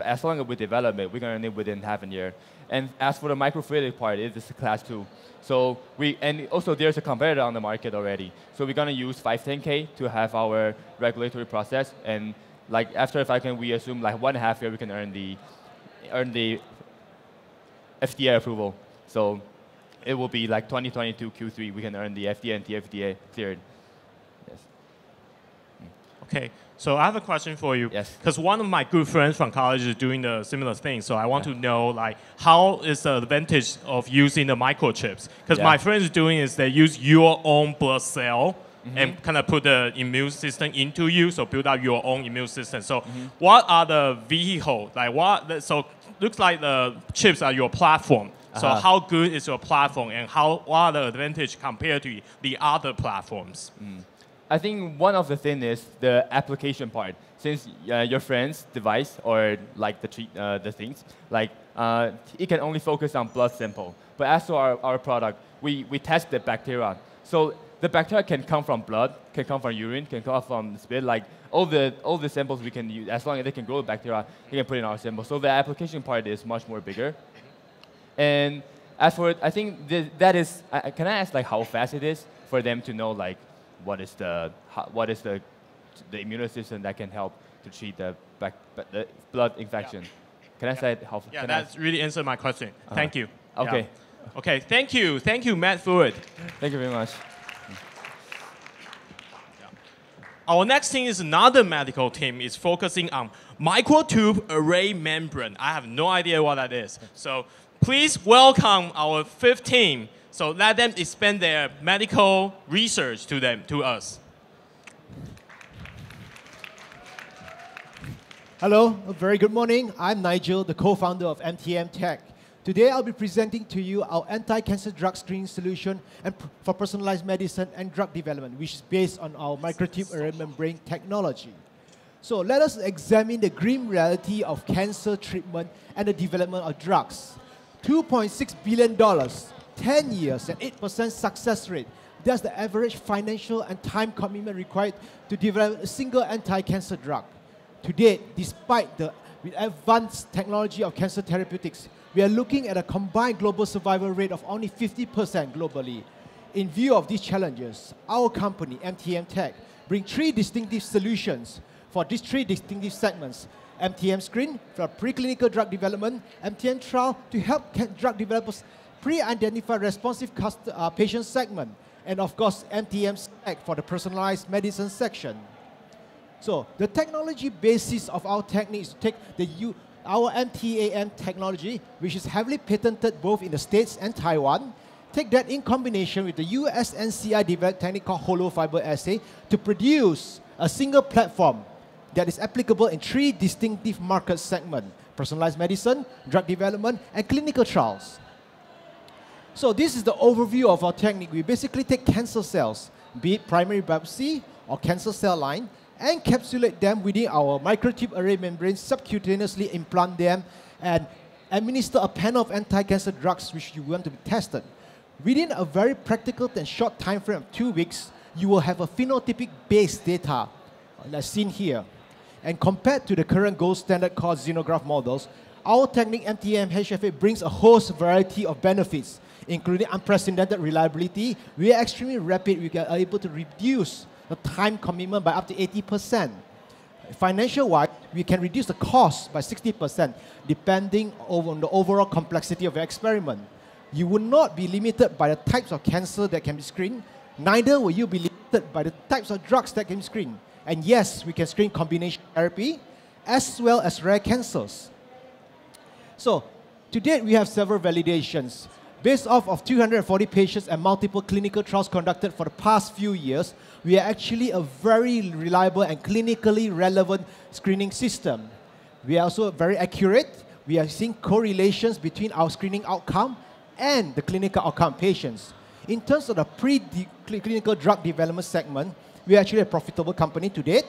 as long as we develop it, we can earn it within half a year. And as for the microfluidic part, it is a class 2. So and also there's a competitor on the market already. So we're gonna use 510K to have our regulatory process. And after 510K, we assume 1.5 year we can earn the FDA approval. So it will be 2022 Q3, we can earn the FDA and TFDA cleared. Yes. Okay, so I have a question for you. Yes. Because one of my good friends from college is doing the similar thing, so I want to know how is the advantage of using the microchips? Because my friends doing is they use your own blood cell and kind of put the immune system into you, so build up your own immune system. So what are the vehicles? So looks like the chips are your platform. So how good is your platform, and what are the advantage compared to the other platforms? I think one of the things is the application part. Since your friend's device or like the things, like it can only focus on blood sample. But as for our product, we test the bacteria. So the bacteria can come from blood, can come from urine, can come from spit. Like all the samples we can use, as long as they can grow the bacteria, we can put in our sample. So the application part is much more bigger. And as for it, I think that is. Can I ask like how fast it is for them to know like what is the immune system that can help to treat the blood infection? Can I say how? Yeah, that's really answered my question. Thank you. Okay. Yeah. Okay, thank you, Matt Fluid. Thank you very much. Our next team is another medical team. It's focusing on microtube array membrane. I have no idea what that is. So please welcome our fifth team. So let them expand their medical research to us. Hello, a very good morning. I'm Nigel, the co-founder of MTM Tech. Today I'll be presenting to you our anti-cancer drug screening solution and for personalized medicine and drug development, which is based on our microtube array membrane technology. So let us examine the grim reality of cancer treatment and the development of drugs. $2.6 billion, 10 years, and 8% success rate. That's the average financial and time commitment required to develop a single anti-cancer drug. To date, despite the advanced technology of cancer therapeutics, we are looking at a combined global survival rate of only 50% globally. In view of these challenges, our company, MTM Tech, brings 3 distinctive solutions for these 3 distinctive segments. MTM Screen for preclinical drug development, MTM Trial to help drug developers pre-identify responsive patient segment, and of course, MTM Spec for the personalized medicine section. So the technology basis of our technique is to take our MTAM technology, which is heavily patented both in the States and Taiwan, take that in combination with the US NCI developed technique called hollow fiber assay to produce a single platform that is applicable in 3 distinctive market segments: personalized medicine, drug development, and clinical trials. So this is the overview of our technique. We basically take cancer cells, be it primary biopsy or cancer cell line, encapsulate them within our microtube array membrane, subcutaneously implant them, and administer a panel of anti-cancer drugs which you want to be tested. Within a very practical and short time frame of 2 weeks, you will have a phenotypic-based data, as seen here. And compared to the current gold standard called xenograft models, our technique MTM HFA brings a host variety of benefits, including unprecedented reliability. We are extremely rapid. We are able to reduce the time commitment by up to 80%. Financial-wise, we can reduce the cost by 60%, depending on the overall complexity of the experiment. You will not be limited by the types of cancer that can be screened, neither will you be limited by the types of drugs that can be screened. And yes, we can screen combination therapy, as well as rare cancers. So, to date, we have several validations. Based off of 240 patients and multiple clinical trials conducted for the past few years, we are actually a very reliable and clinically relevant screening system. We are also very accurate. We are seeing correlations between our screening outcome and the clinical outcome patients. In terms of the pre-clinical drug development segment, we are actually a profitable company to date,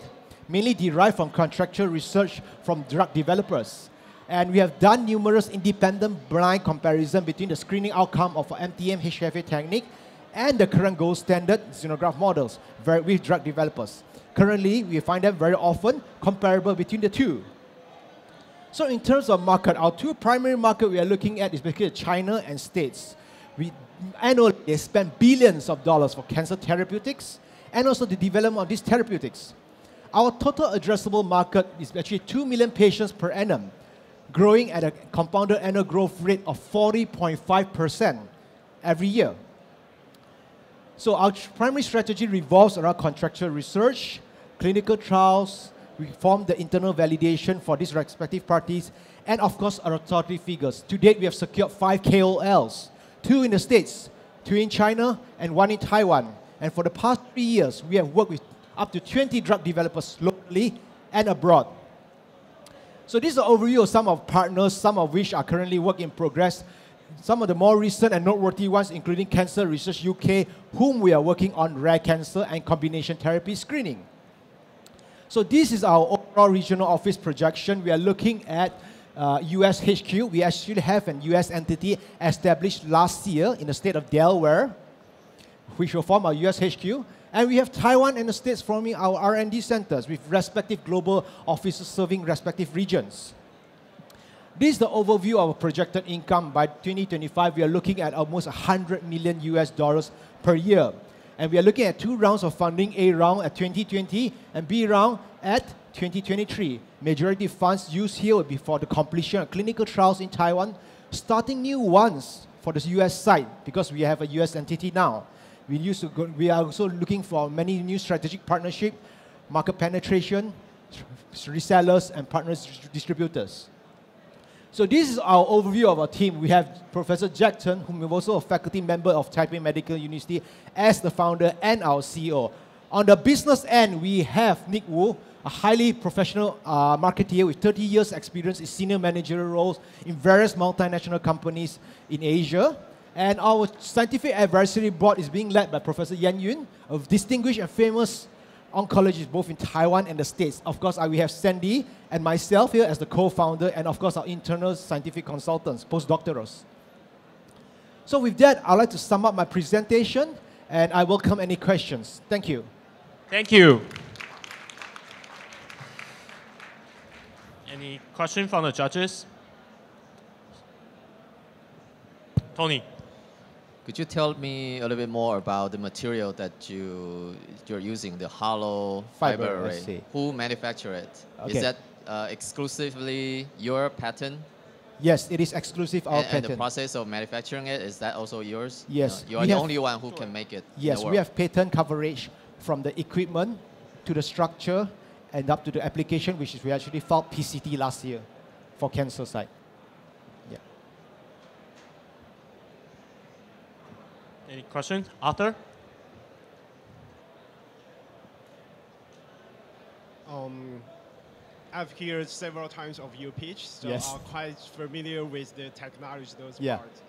mainly derived from contractual research from drug developers. And we have done numerous independent blind comparison between the screening outcome of our MTM HFA technique and the current gold standard xenograft models with drug developers. Currently, we find them very often comparable between the two. So in terms of market, our 2 primary markets we are looking at is basically China and States. Annually, they spend billions of dollars for cancer therapeutics and also the development of these therapeutics. Our total addressable market is actually 2 million patients per annum, growing at a compounded annual growth rate of 40.5% every year. So our primary strategy revolves around contractual research, clinical trials. We form the internal validation for these respective parties, and of course, our authority figures. To date, we have secured 5 KOLs, 2 in the States, 2 in China, and 1 in Taiwan. And for the past 3 years, we have worked with up to 20 drug developers locally and abroad. So this is an overview of some of partners, some of which are currently work in progress. some of the more recent and noteworthy ones, including Cancer Research UK, whom we are working on rare cancer and combination therapy screening. So this is our overall regional office projection. We are looking at US HQ. We actually have an US entity established last year in the state of Delaware, which will form our US HQ. And we have Taiwan and the States forming our R&D centers with respective global offices serving respective regions. This is the overview of our projected income. By 2025, we are looking at almost $100 million per year. And we are looking at 2 rounds of funding, A round at 2020 and B round at 2023. Majority funds used here will be for the completion of clinical trials in Taiwan, starting new ones for the US side because we have a US entity now. We are also looking for many new strategic partnership, market penetration, resellers, and partners, distributors. So this is our overview of our team. We have Professor Jack Chen, whom is also a faculty member of Taipei Medical University, as the founder and our CEO. On the business end, we have Nick Wu, a highly professional marketeer with 30 years experience in senior managerial roles in various multinational companies in Asia. And our scientific advisory board is being led by Professor Yan Yun, a distinguished and famous oncologist both in Taiwan and the States. Of course, we have Sandy and myself here as the co-founder, and of course our internal scientific consultants, postdoctorals. So with that, I'd like to sum up my presentation, and I welcome any questions. Thank you. Thank you. Any question from the judges? Tony. Could you tell me a little bit more about the material that you're using, the hollow fiber array? Who manufacture it? Okay. Is that exclusively your patent? Yes, it is exclusive our patent. And the process of manufacturing it, is that also yours? Yes. You are the only one who can make it. Yes, we have patent coverage from the equipment to the structure and up to the application, which is we actually filed PCT last year for cancer side. Yeah. Any questions? Arthur? I've heard several times of your pitch, so yes. I'm quite familiar with the technology, those parts.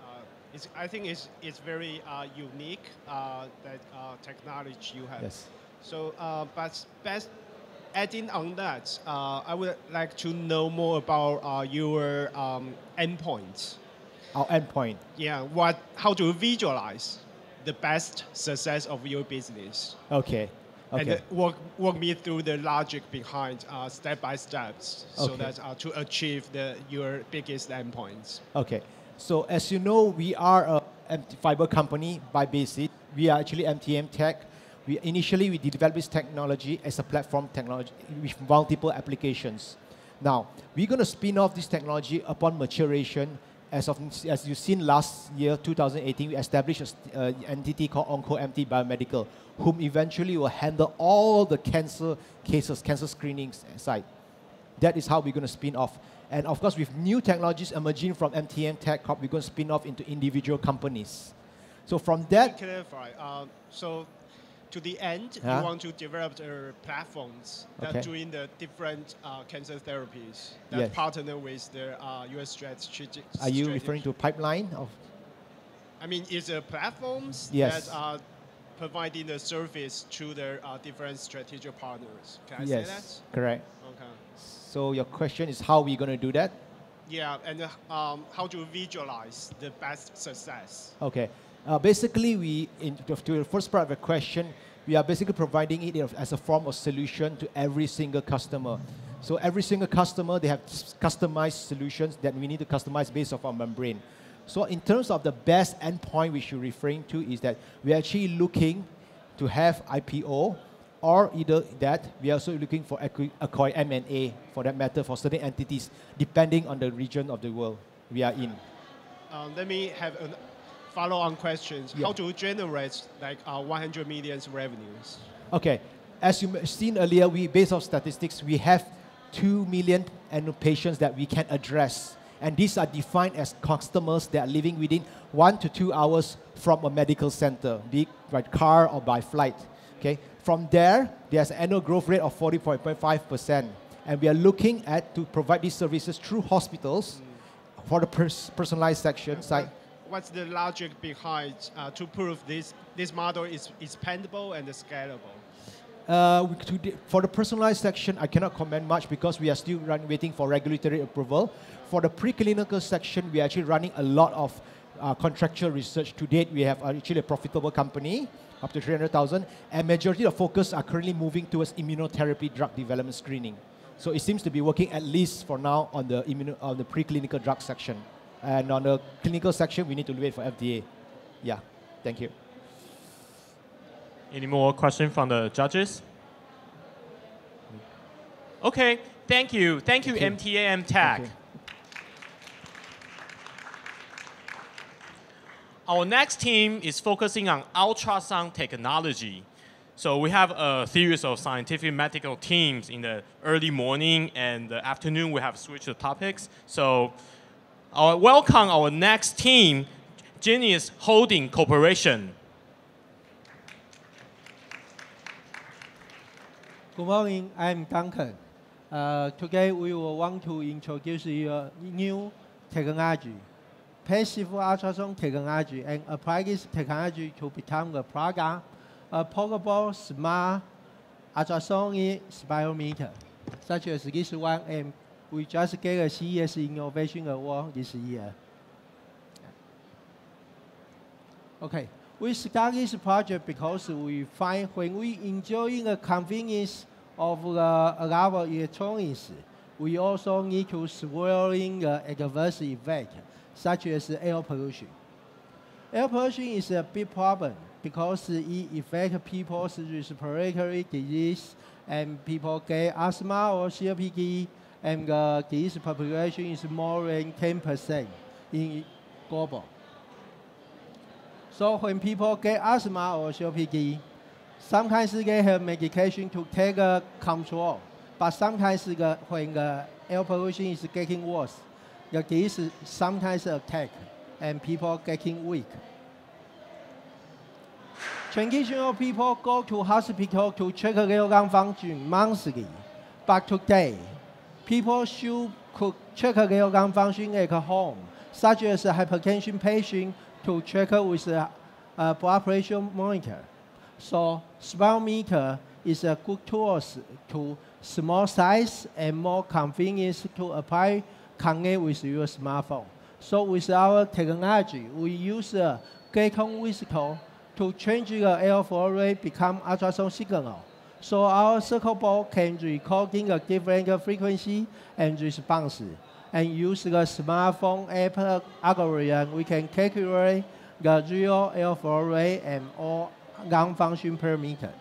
I think it's very unique, that technology you have. Yes. So, but adding on that, I would like to know more about your endpoints. Our endpoint. Yeah, how to visualize the best success of your business. Okay. Okay. And walk me through the logic behind step by steps, so that to achieve your biggest endpoints. Okay. So as you know, we are a fiber company by basic. We are actually MTM Tech. Initially we developed this technology as a platform technology with multiple applications. Now we're going to spin off this technology upon maturation. As you've seen last year, 2018, we established an entity called OncoMT Biomedical, whom eventually will handle all the cancer cases, cancer screenings side. That is how we're going to spin off. And of course, with new technologies emerging from MTM Tech Corp, we're going to spin off into individual companies. So from that... To clarify, so to the end, you want to develop platforms that doing the different cancer therapies that partner with the US strategic. Are you referring to a pipeline of? I mean, it's platforms that are providing the service to their different strategic partners. Can I say that? Yes, correct. Okay. So your question is how we're going to do that? Yeah, and how to visualize the best success. Okay. Basically, to the first part of the question, we are basically providing it as a form of solution to every single customer. So every single customer, they have customized solutions that we need to customize based off our membrane. So in terms of the best endpoint which you're referring to is that we're actually looking to have IPO, or either that, we are also looking for acquire M&A, for that matter, for certain entities, depending on the region of the world we are in. Let me have a follow-on questions. How to generate like 100 million revenues? Okay, as you've seen earlier, based on statistics, we have 2 million annual patients that we can address. And these are defined as customers that are living within 1 to 2 hours from a medical center, be it by car or by flight. Okay, from there, there's an annual growth rate of 40.5%. And we are looking to provide these services through hospitals for the personalized section side. what's the logic behind to prove this model is expandable and scalable? For the personalized section, I cannot comment much because we are still waiting for regulatory approval. For the preclinical section, we are actually running a lot of contractual research. To date, we have actually a profitable company, up to 300,000, and majority of focus are currently moving towards immunotherapy drug development screening. So it seems to be working at least for now on the preclinical drug section. And on the clinical section, we need to wait for FDA. Yeah, thank you. Any more questions from the judges? Okay, thank you. Thank you, MTA Tech. Okay. Our next team is focusing on ultrasound technology. So we have a series of scientific medical teams in the early morning and the afternoon. We have switched the topics. So welcome our next team, Genius Holding Corporation. Good morning, I'm Duncan. Today we will want to introduce you a new technology, passive ultrasound technology, and apply this technology to become a product, a portable smart ultrasonic spirometer, such as this one, and we just get a CES Innovation Award this year. Okay. We start this project because we find when we enjoy the convenience of the our electronics, we also need to swirling the adverse effect, such as air pollution. Air pollution is a big problem because it affects people's respiratory disease, and people get asthma or COPD, and this population is more than 10% in global. So when people get asthma or COPD, sometimes they have medication to take control, but sometimes when the air pollution is getting worse, the disease sometimes attack and people getting weak. Traditional people go to hospital to check their lung function monthly, but today, people could check their lung function at home, such as a hypertension patient to check with a blood pressure monitor. So spirometer is a good tool to small size and more convenience to apply connect with your smartphone. So with our technology, we use a gate-on whistle to change the airflow rate become ultrasound signal. So our circle ball can recording a different frequency and response. And use the smartphone app algorithm, we can calculate the real airflow rate and all lung function parameter.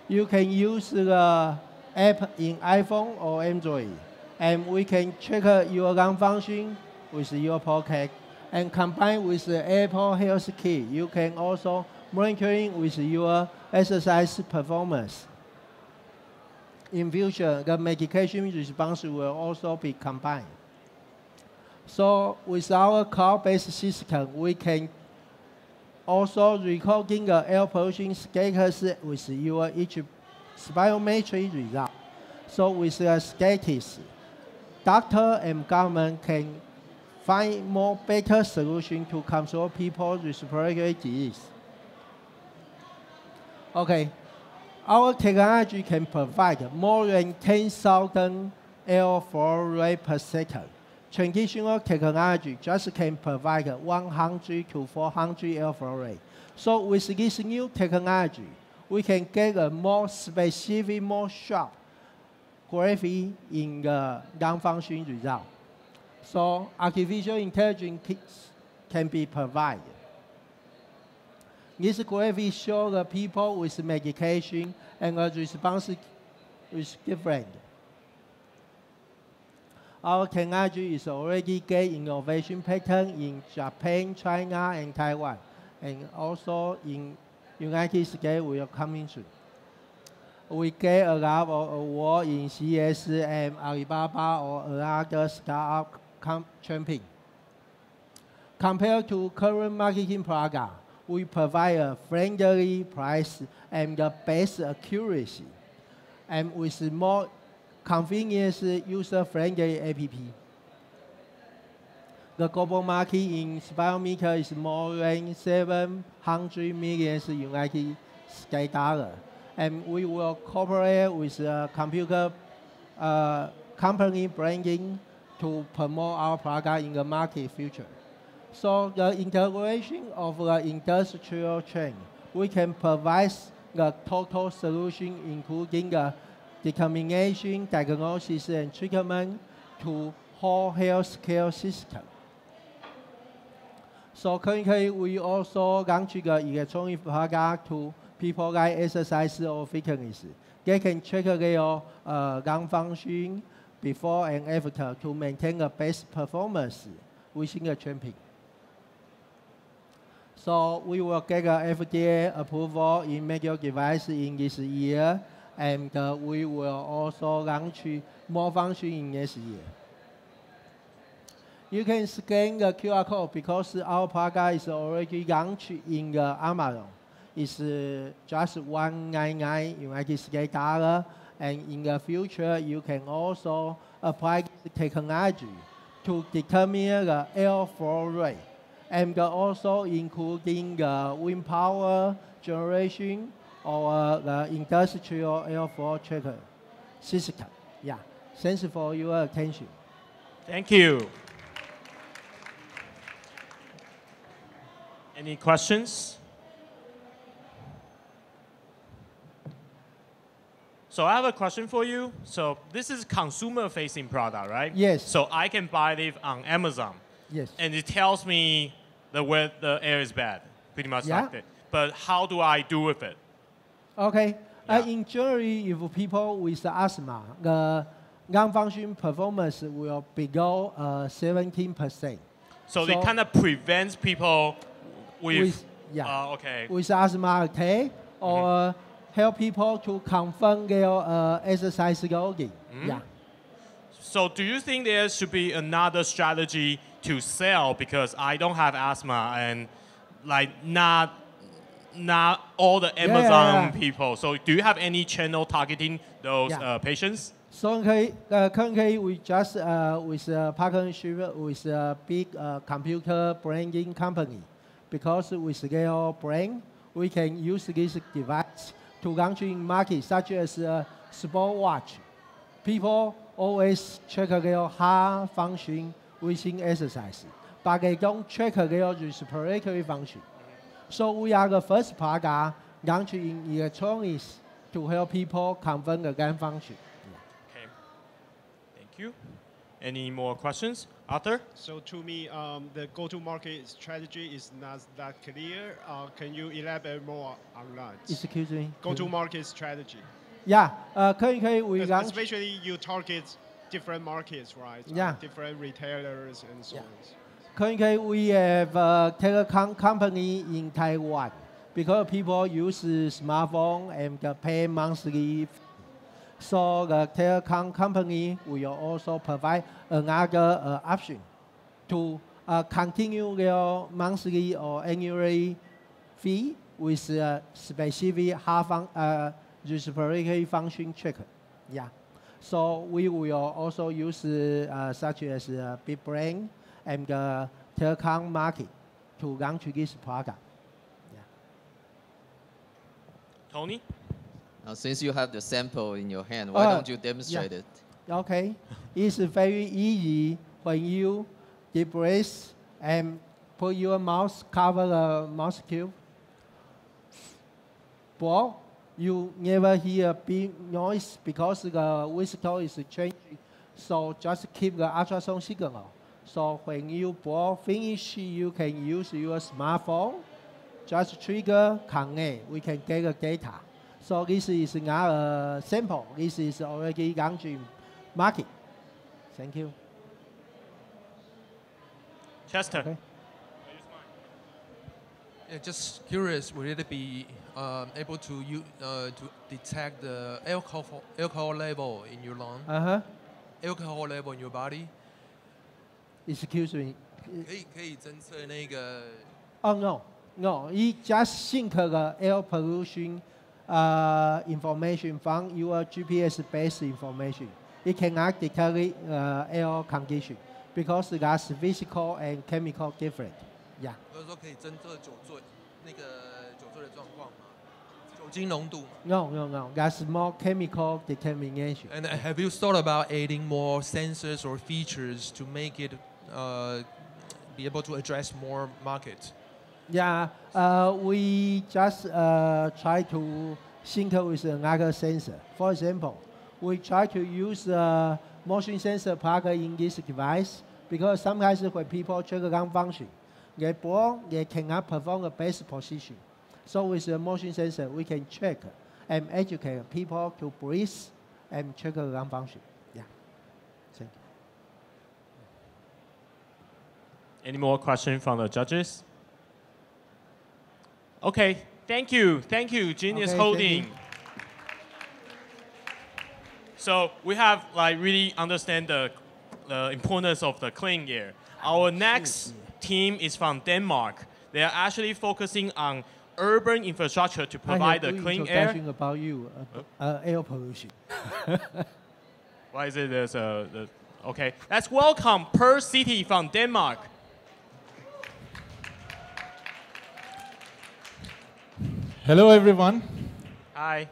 You can use the app in iPhone or Android, and we can check your lung function with your pocket, and combine with the Apple Health Kit, you can also monitoring with your exercise performance. In future, the medication response will also be combined. So with our cloud-based system, we can also recording the air pollution status with your each spirometry result. So with the status, doctor and government can find more better solution to control people's respiratory disease. Okay. Our technology can provide more than 10,000 airflow rate per second. Traditional technology just can provide 100 to 400 airflow rate. So with this new technology, we can get a more specific, more sharp gravity in the lung function result. So artificial intelligence can be provided. This graphic shows the people with medication and the response is different. Our technology is already getting innovation patent in Japan, China, and Taiwan, and also in United States we are coming soon. We get a lot of awards in CS and Alibaba or other startup champion. Compared to current marketing product, we provide a friendly price and the best accuracy, and with more convenience, user-friendly app. the global market in spirometer is more than 700 million United States dollar. And we will cooperate with a computer company branding to promote our product in the market future. So the integration of the industrial chain, we can provide the total solution including the determination, diagnosis, and treatment to whole healthcare system. So currently, we also launch the electronic product to people like exercise or fitness. They can check their lung function before and after to maintain the best performance within the training. So we will get a FDA approval in medical device in this year, and we will also launch more function in next year. You can scan the QR code because our product is already launched in the Amazon. It's just $199 United States dollar, and in the future you can also apply this technology to determine the airflow rate, and also including the wind power generation or the industrial airflow checker system. Yeah, thanks for your attention. Thank you. Any questions? So I have a question for you. So this is consumer-facing product, right? Yes. So I can buy it on Amazon. Yes. And it tells me where the air is bad, pretty much like that. But how do I do with it? Okay. In general, if people with asthma, the lung function performance will below 17%. So it kind of prevents people with asthma attack or help people to confirm their exercise loading. Yeah. So do you think there should be another strategy to sell, because I don't have asthma and like not all the Amazon people. So do you have any channel targeting those patients? So currently we just with a partnership with a big computer branding company, because with their brand we can use this device to launch in markets such as sport watch. People always check their heart function within exercise, but they don't check their respiratory function. So we are the first product launched in electronics to help people confirm the lung function. Okay, thank you. Any more questions? Arthur? So to me, the go-to-market strategy is not that clear. Can you elaborate more on that? Excuse me? Go-to-market strategy. Yeah, currently we launched... Especially you target different markets, right? Yeah. Different retailers and so on. Currently we have a telecom company in Taiwan, because people use smartphone and pay monthly. So the telecom company will also provide another option to continue their monthly or annual fee with a specific respiratory function checker. Yeah. So we will also use such as big brand and the telecom market to launch this product. Yeah. Tony? Now, since you have the sample in your hand, why don't you demonstrate it? Okay. It's very easy when you deep breath and put your mouth, cover the mouth cube. But you never hear a big noise because the whistle is changing. So just keep the ultrasound signal. So when you finish, you can use your smartphone. Just trigger, connect. We can get the data. So this is not a sample. This is already launching market. Thank you. Chester. Okay. Yeah, just curious, will it be able to detect the alcohol level in your lung? Alcohol level in your body? Excuse me. 可以侦测那个 Oh no, it just sync the air pollution information from your GPS-based information. It cannot detect air condition because that's physical and chemical different. Yeah. 有时候可以侦测酒醉那个酒醉的状况吗？酒精浓度。No. That's more chemical determination. And have you thought about adding more sensors or features to make it be able to address more markets? Yeah, we just try to sync with another sensor. For example, we try to use a motion sensor plug in this device because sometimes when people check the gun function, they cannot perform the best position. So with the motion sensor, we can check and educate people to breathe and check the gun function. Yeah. Thank you. Any more questions from the judges? Okay, thank you, Genius Holding. So we have really understand the importance of the clean air. Our next team is from Denmark. They are actually focusing on urban infrastructure to provide the clean air. About you, air pollution. Why is it there's okay? Let's welcome Per City from Denmark. Hello, everyone. Hi.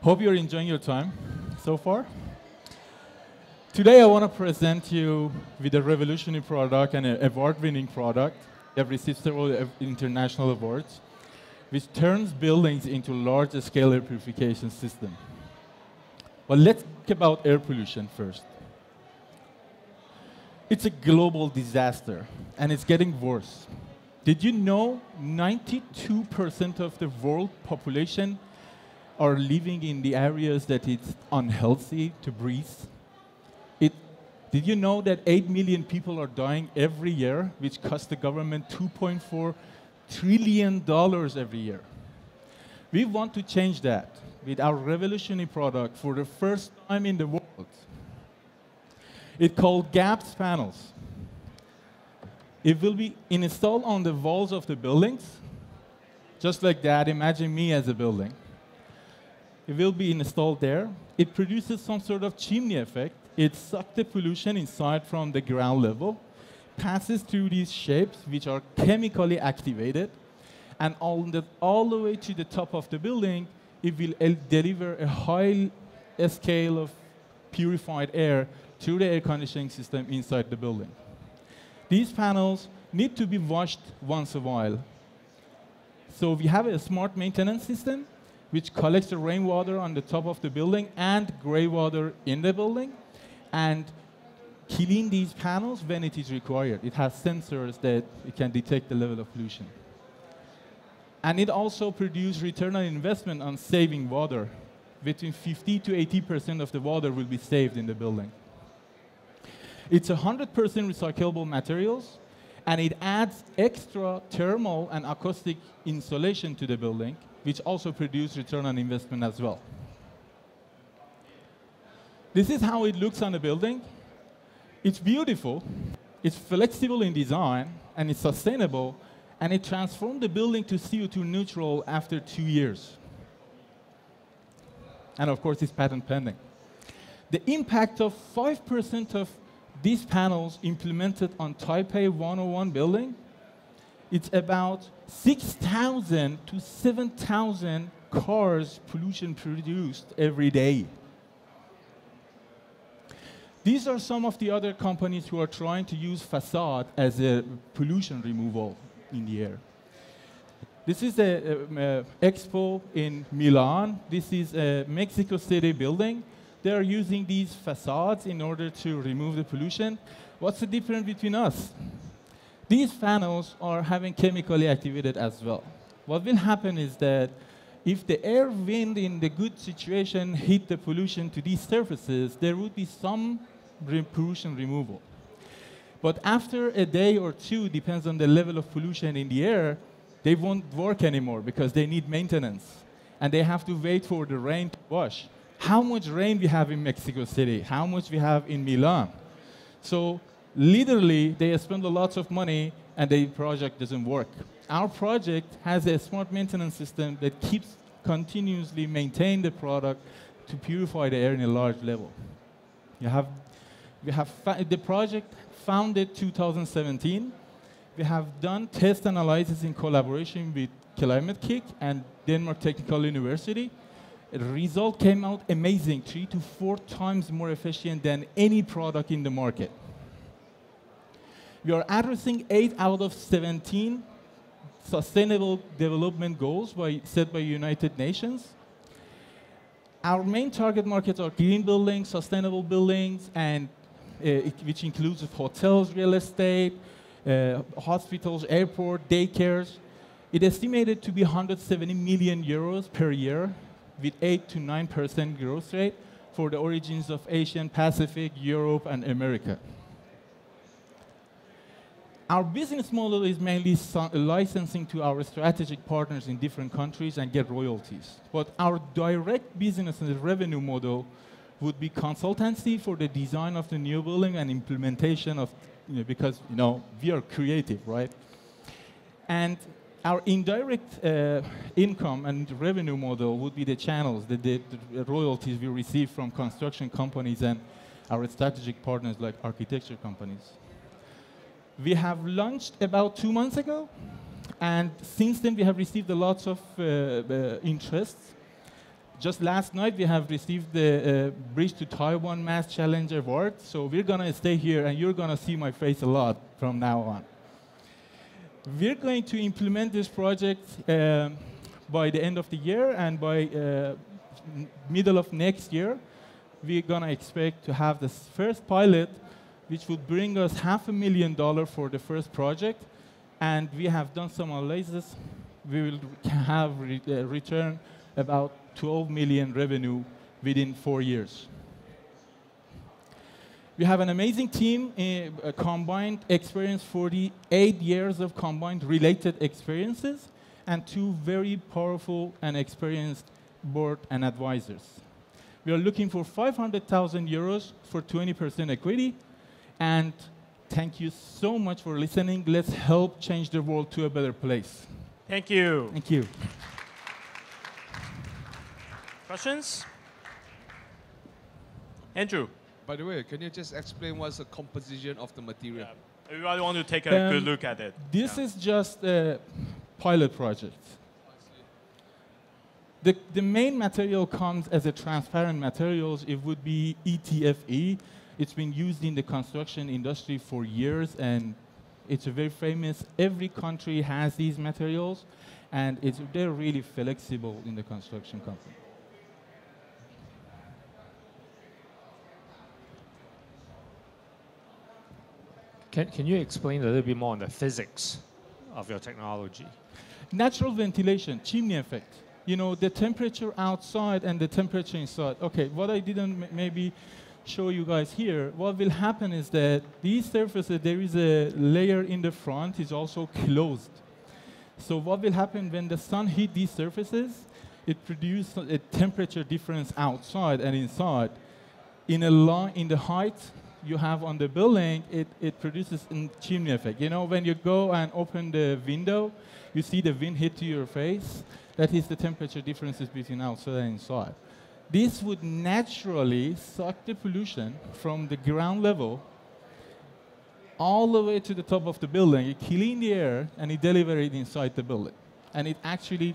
Hope you're enjoying your time so far. Today, I want to present you with a revolutionary product and an award-winning product that received several international awards, which turns buildings into large-scale air purification system. But let's talk about air pollution first. It's a global disaster, and it's getting worse. Did you know 92% of the world population are living in the areas that it's unhealthy to breathe? Did you know that 8 million people are dying every year, which costs the government $2.4 trillion every year? We want to change that with our revolutionary product for the first time in the world. It's called GAPS panels. It will be installed on the walls of the buildings, just like that. Imagine me as a building. It will be installed there. It produces some sort of chimney effect. It sucks the pollution inside from the ground level, passes through these shapes, which are chemically activated, and all the way to the top of the building, it will deliver a high scale of purified air to the air conditioning system inside the building. These panels need to be washed once a while. So we have a smart maintenance system which collects the rainwater on the top of the building and gray water in the building and clean these panels when it is required. It has sensors that it can detect the level of pollution. And it also produces return on investment on saving water. Between 50 to 80% of the water will be saved in the building. It's 100% recyclable materials, and it adds extra thermal and acoustic insulation to the building, which also produce return on investment as well. This is how it looks on the building. It's beautiful, it's flexible in design, and it's sustainable, and it transformed the building to CO2 neutral after 2 years. And of course, it's patent pending. The impact of 5% of these panels implemented on Taipei 101 building, it's about 6,000 to 7,000 cars pollution produced every day. These are some of the other companies who are trying to use facade as a pollution removal in the air. This is a expo in Milan. This is a Mexico City building. They are using these facades in order to remove the pollution. What's the difference between us? These panels are having chemically activated as well. What will happen is that if the air wind in the good situation hit the pollution to these surfaces, there would be some pollution removal. But after a day or two, depends on the level of pollution in the air, they won't work anymore because they need maintenance. And they have to wait for the rain to wash. How much rain we have in Mexico City? How much we have in Milan? So literally, they spend a lot of money and the project doesn't work. Our project has a smart maintenance system that keeps continuously maintain the product to purify the air in a large level. We have the project founded 2017. We have done test analysis in collaboration with Climate Kick and Denmark Technical University. The result came out amazing, 3 to 4 times more efficient than any product in the market. We are addressing 8 out of 17 sustainable development goals set by United Nations. Our main target markets are green buildings, sustainable buildings, and which includes hotels, real estate, hospitals, airport, daycares. It is estimated to be 170 million euros per year with 8 to 9% growth rate for the origins of Asian, Pacific, Europe, and America. Our business model is mainly licensing to our strategic partners in different countries and get royalties. But our direct business and revenue model would be consultancy for the design of the new building and implementation of, because we are creative, right? And our indirect income and revenue model would be the channels, the royalties we receive from construction companies and our strategic partners like architecture companies. We have launched about 2 months ago, and since then we have received a lot of interest. Just last night we have received the Bridge to Taiwan Mass Challenge Award, so we're going to stay here and you're going to see my face a lot from now on. We're going to implement this project by the end of the year, and by middle of next year, we're going to expect to have the first pilot, which would bring us $500,000 for the first project. And we have done some analysis. We will have return about 12 million revenue within 4 years. We have an amazing team, a combined experience, 48 years of combined related experiences, and 2 very powerful and experienced board and advisors. We are looking for 500,000 euros for 20% equity. And thank you so much for listening. Let's help change the world to a better place. Thank you. Thank you. Questions? Andrew. By the way, can you just explain what's the composition of the material? Yeah. Everybody want to take a good look at it. This is just a pilot project. The main material comes as a transparent materials. It would be ETFE. It's been used in the construction industry for years, and it's very famous. Every country has these materials, and they're really flexible in the construction company. Can you explain a little bit more on the physics of your technology? Natural ventilation, chimney effect. The temperature outside and the temperature inside. Okay, what I didn't maybe show you guys here, what will happen is that these surfaces, there is a layer in the front, is also closed. So what will happen when the sun hits these surfaces, it produces a temperature difference outside and inside. In the height you have on the building, it produces a chimney effect. When you go and open the window, you see the wind hit to your face. That is the temperature differences between outside and inside. This would naturally suck the pollution from the ground level all the way to the top of the building. It cleans the air and it delivers it inside the building. And it actually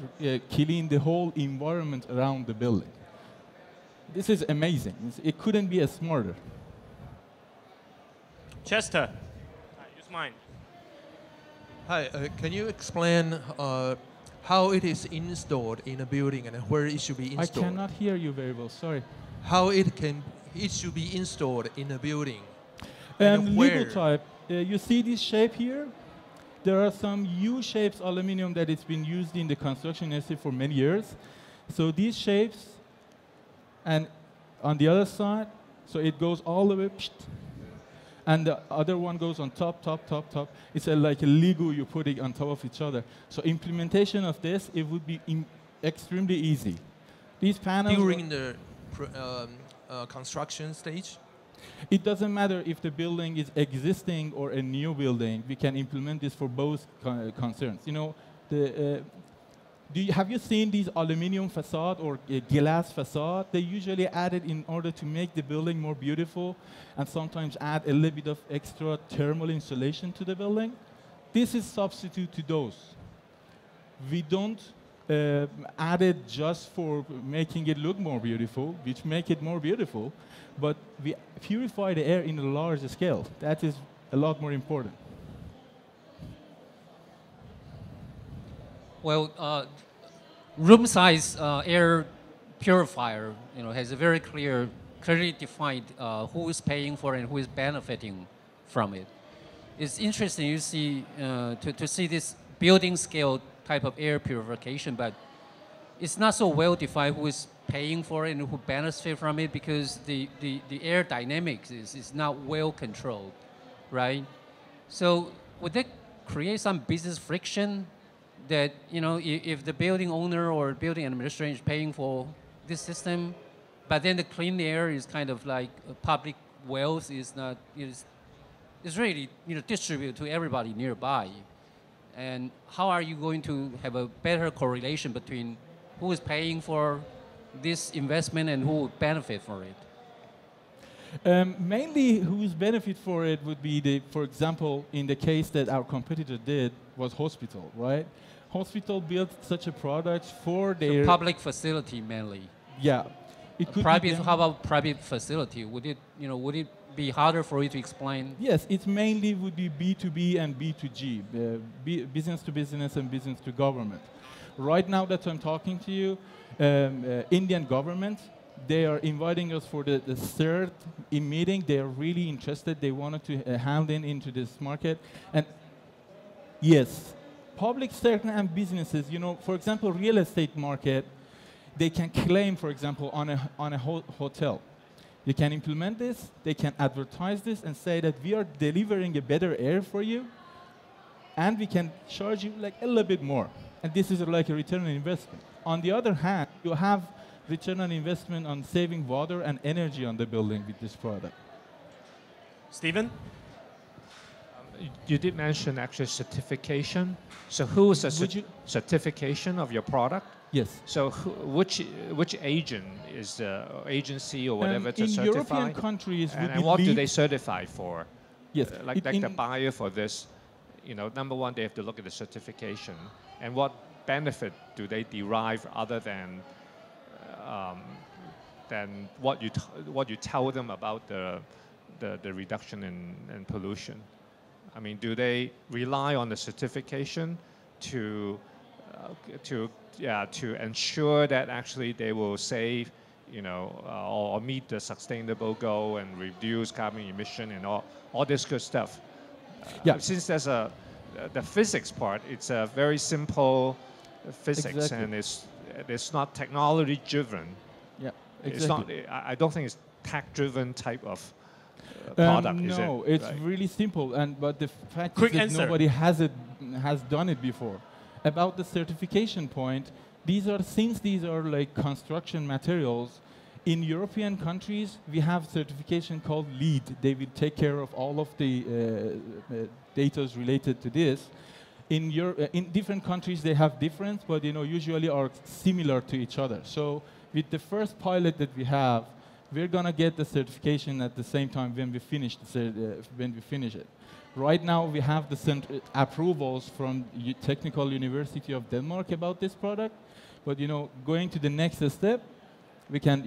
cleans the whole environment around the building. This is amazing. It couldn't be smarter. Chester, use mine. Hi, can you explain how it is installed in a building and where it should be installed? I cannot hear you very well, sorry. How it should be installed in a building and where? Legal type, you see this shape here? There are some U-shapes aluminum that it's been used in the construction industry for many years. So these shapes, and on the other side, so it goes all the way, and the other one goes on top, top, top, top. It's like a Lego you put it on top of each other. So implementation of this, it would be extremely easy. These panels... During the construction stage? It doesn't matter if the building is existing or a new building. We can implement this for both concerns. Have you seen these aluminum facade or glass facade? They usually add it in order to make the building more beautiful and sometimes add a little bit of extra thermal insulation to the building. This is substitute to those. We don't add it just for making it look more beautiful, which make it more beautiful, but we purify the air in a large scale. That is a lot more important. Well, room size air purifier, has a very clearly defined who is paying for it and who is benefiting from it. It's interesting to see this building scale type of air purification, but it's not so well defined who is paying for it and who benefits from it, because the air dynamics is not well controlled, right? So would that create some business friction that, if the building owner or building administration is paying for this system, but then the clean air is kind of like public wealth is not, is really, distributed to everybody nearby. And how are you going to have a better correlation between who is paying for this investment and who would benefit for it? Mainly, who's benefit for it would be for example, in the case that our competitor did, was hospital, right? Hospital built such a product for their public facility mainly. Yeah, it could private. How about private facility? Would it be harder for you to explain? Yes, it mainly would be B2B and B2G, business to business and business to government. Right now that I'm talking to you, Indian government, they are inviting us for the third meeting. They are really interested. They wanted to hand into this market. And yes, public sector and businesses, for example, real estate market, they can claim, for example, on a hotel. You can implement this, they can advertise this and say that we are delivering a better air for you, and we can charge you like a little bit more. And this is like a return on investment. On the other hand, you have return on investment on saving water and energy on the building with this product. Stephen? You did mention actually certification. So who is the certification of your product? Yes. So which agent is the agency or whatever to certify? In European countries, and what do they certify for? Yes. Like the buyer for this, number one, they have to look at the certification, and what benefit do they derive other than what you tell them about the reduction in pollution? I mean, do they rely on the certification to ensure that actually they will save, or meet the sustainable goal and reduce carbon emission and all this good stuff? Since there's the physics part, it's a very simple physics, exactly. And it's not technology driven. Yeah, exactly. It's not. I don't think it's tech driven type of product. No, is it? it's really simple. But the fact Quick is that answer. nobody has done it before. About the certification point, since these are like construction materials, in European countries, we have certification called LEED. They will take care of all of the data related to this. In different countries, they have different, but usually are similar to each other. So with the first pilot that we have, we're gonna get the certification at the same time when we finish it. Right now, we have the approvals from Technical University of Denmark about this product, but going to the next step, we can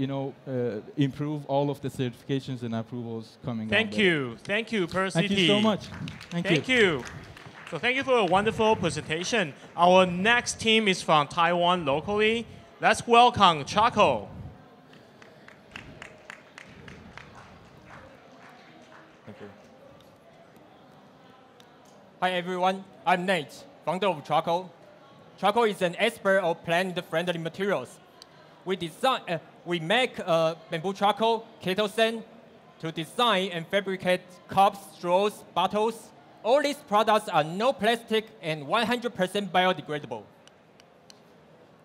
improve all of the certifications and approvals coming. Thank you, Per Thank City. you so much. Thank you. So thank you for a wonderful presentation. Our next team is from Taiwan locally. Let's welcome Chaco. Thank you. Hi everyone, I'm Nate, founder of Chaco. Chaco is an expert of plant-friendly materials. We make bamboo charcoal, kettle sand, to design and fabricate cups, straws, bottles. All these products are no plastic and 100% biodegradable.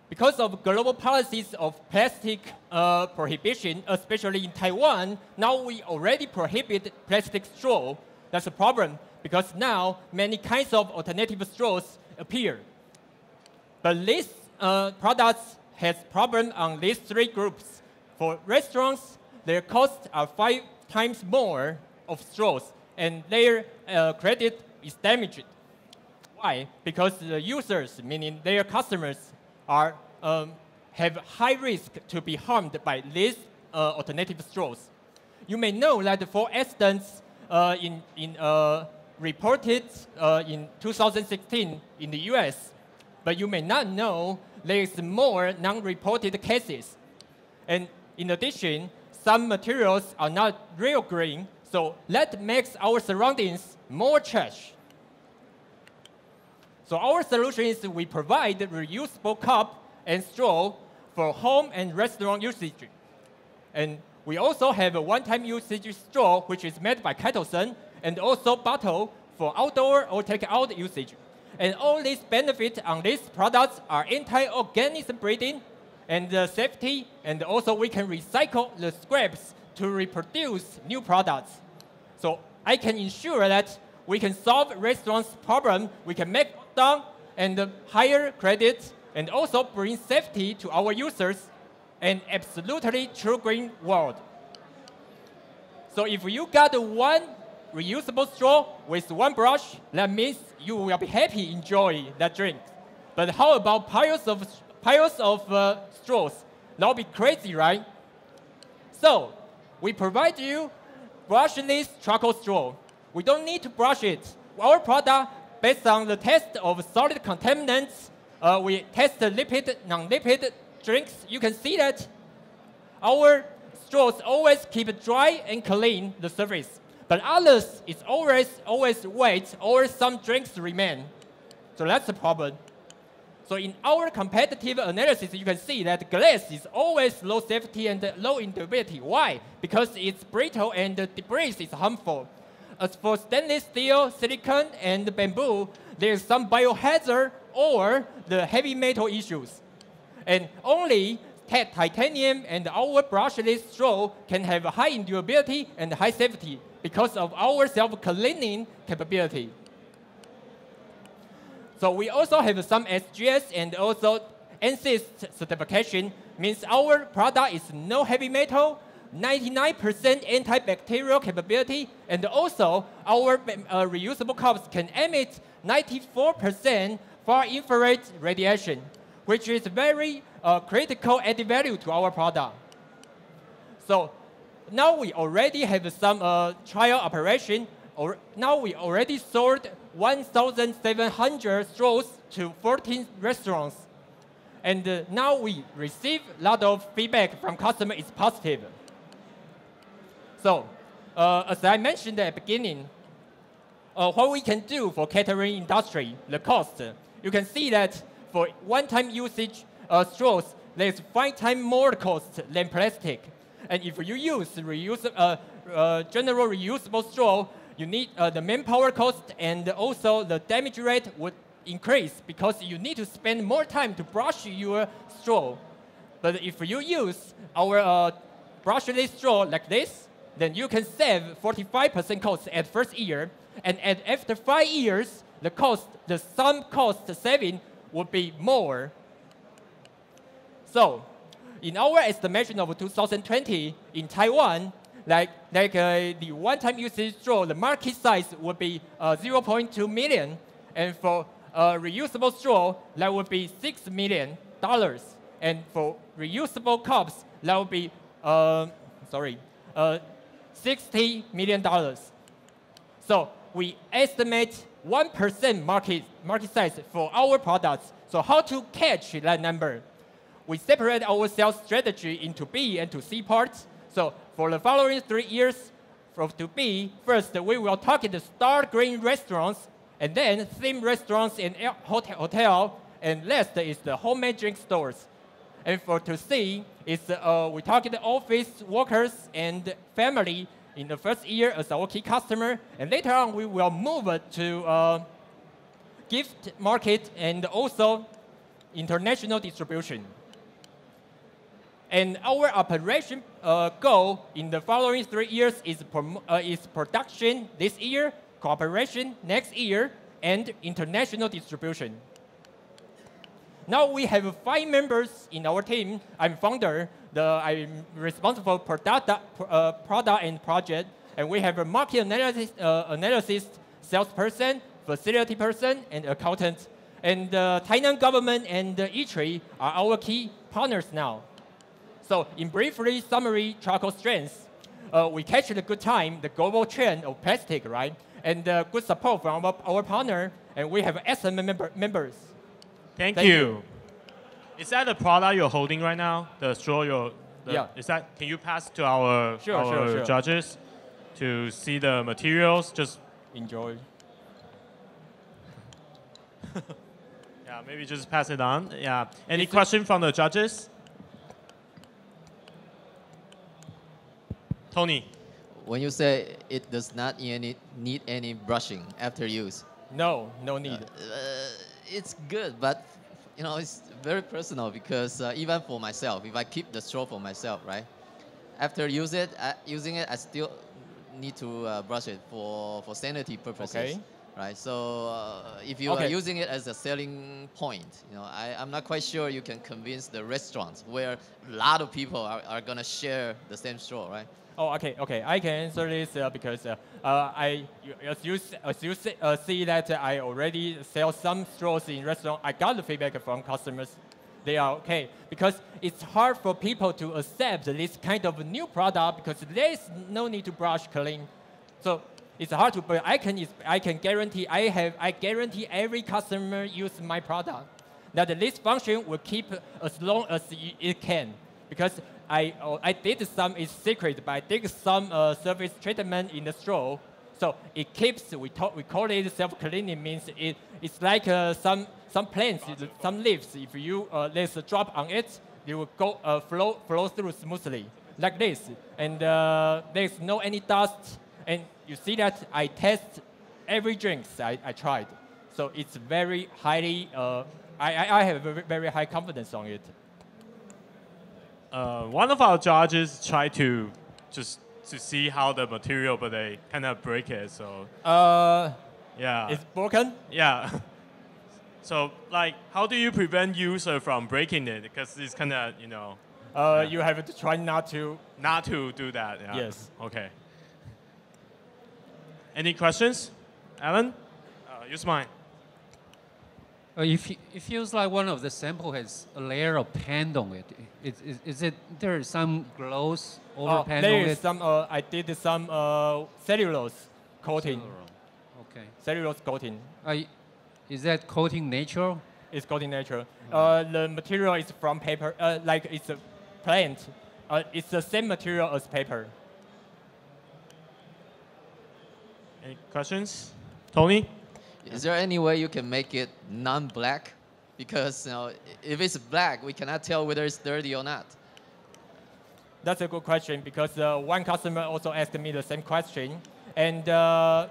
Because of global policies of plastic prohibition, especially in Taiwan, now we already prohibit plastic straw. That's a problem because now many kinds of alternative straws appear. But this products has problem on these three groups. For restaurants, their costs are 5 times more of straws, and their credit is damaged. Why? Because the users, meaning their customers, are have high risk to be harmed by these alternative straws. You may know that, for instance, reported in 2016 in the US, but you may not know there is more non-reported cases. And in addition, some materials are not real green, so that makes our surroundings more trash. So our solution is we provide reusable cup and straw for home and restaurant usage. And we also have a one-time usage straw, which is made by Kettleson, and also bottle for outdoor or take-out usage. And all these benefits on these products are anti-organism breeding and safety, and also we can recycle the scraps to reproduce new products. So I can ensure that we can solve restaurants' problem, we can make down and higher credit, and also bring safety to our users, and absolutely true green world. So if you got one reusable straw with one brush, that means you will be happy enjoy that drink. But how about piles of straws? That would be crazy, right? So we provide you brushless charcoal straw. We don't need to brush it. Our product, based on the test of solid contaminants, we test the lipid, non-lipid drinks. You can see that our straws always keep dry and clean the surface. But others is always wet, or some drinks remain. So that's the problem. So in our competitive analysis, you can see that glass is always low safety and low durability. Why? Because it's brittle and the debris is harmful. As for stainless steel, silicon, and bamboo, there's some biohazard or the heavy metal issues. And only titanium and our brushless straw can have high durability and high safety because of our self-cleaning capability. So we also have some SGS and also ANSYS certification, means our product is no heavy metal, 99% antibacterial capability, and also our reusable cups can emit 94% far infrared radiation, which is very critical added value to our product. So now we already have some trial operation. Now we already sold 1,700 straws to 14 restaurants. And now we receive a lot of feedback from customers. It's positive. So as I mentioned at the beginning, what we can do for catering industry, the cost, you can see that for one-time usage straws, there's 5 times more cost than plastic. And if you use general reusable straw, you need the manpower cost, and also the damage rate would increase because you need to spend more time to brush your straw. But if you use our brushless straw like this, then you can save 45% cost at first year, and after 5 years, the sum cost saving would be more. So, in our estimation of 2020 in Taiwan, like the one-time usage straw, the market size would be 0.2 million, and for reusable straw, that would be $6 million, and for reusable cups, that would be $60 million. So we estimate 1% market size for our products. So how to catch that number? We separate our sales strategy into B and to C parts. So for the following 3 years, to B, first we will target the star green restaurants, and then theme restaurants and hotel, and last is the homemade drink stores. And for to C, we target the office workers and family in the first year as our key customer, and later on we will move to gift market and also international distribution. And our operation goal in the following 3 years is production this year, cooperation next year, and international distribution. Now we have 5 members in our team. I'm founder. I'm responsible for product and project. And we have a market analysis salesperson, facility person, and accountant. And Tainan government and E3 are our key partners now. So in briefly summary, charcoal strengths. We catch the good time, the global trend of plastic, right? And good support from our partner. And we have excellent members. Thank you. Is that the product you're holding right now? The straw yeah. Is that? Can you pass to our sure. judges to see the materials? Just enjoy. Yeah, maybe just pass it on. Yeah. Any question from the judges? Tony. When you say it does not need any brushing after use. No need. It's good, but it's very personal because even for myself, if I keep the straw for myself, right? After using it, I still need to brush it for sanity purposes. Okay. Right. So if you are using it as a selling point, I'm not quite sure you can convince the restaurants where a lot of people are gonna share the same straw, right? Oh, okay. I can answer this because as you see that I already sell some straws in restaurant. I got the feedback from customers. They are okay because it's hard for people to accept this kind of new product because there's no need to brush clean. So it's hard to, but I can guarantee I guarantee every customer use my product that this function will keep as long as it can because I did some, it's secret, but I did some surface treatment in the straw. So it keeps, we call it self-cleaning, means it's like some plants, some leaves. If you there's a drop on it, it will go flow through smoothly, like this. And there's no any dust. And you see that I test every drinks I tried. So it's very highly, I have a very high confidence on it. One of our judges tried to see how the material, but they kind of break it. So yeah, it's broken. Yeah. So like, how do you prevent user from breaking it? Because it's kind of you have to try not to do that. Yeah. Yes. Okay. Any questions, Alan? Use mine. It feels like one of the sample has a layer of paint on it. Is there some gloss over paint on it? There is some. I did some cellulose coating. Okay. Cellulose coating. Is that coating natural? It's coating natural. The material is from paper. Like it's a plant. It's the same material as paper. Any questions, Tony? Is there any way you can make it non-black? Because if it's black, we cannot tell whether it's dirty or not. That's a good question because one customer also asked me the same question, and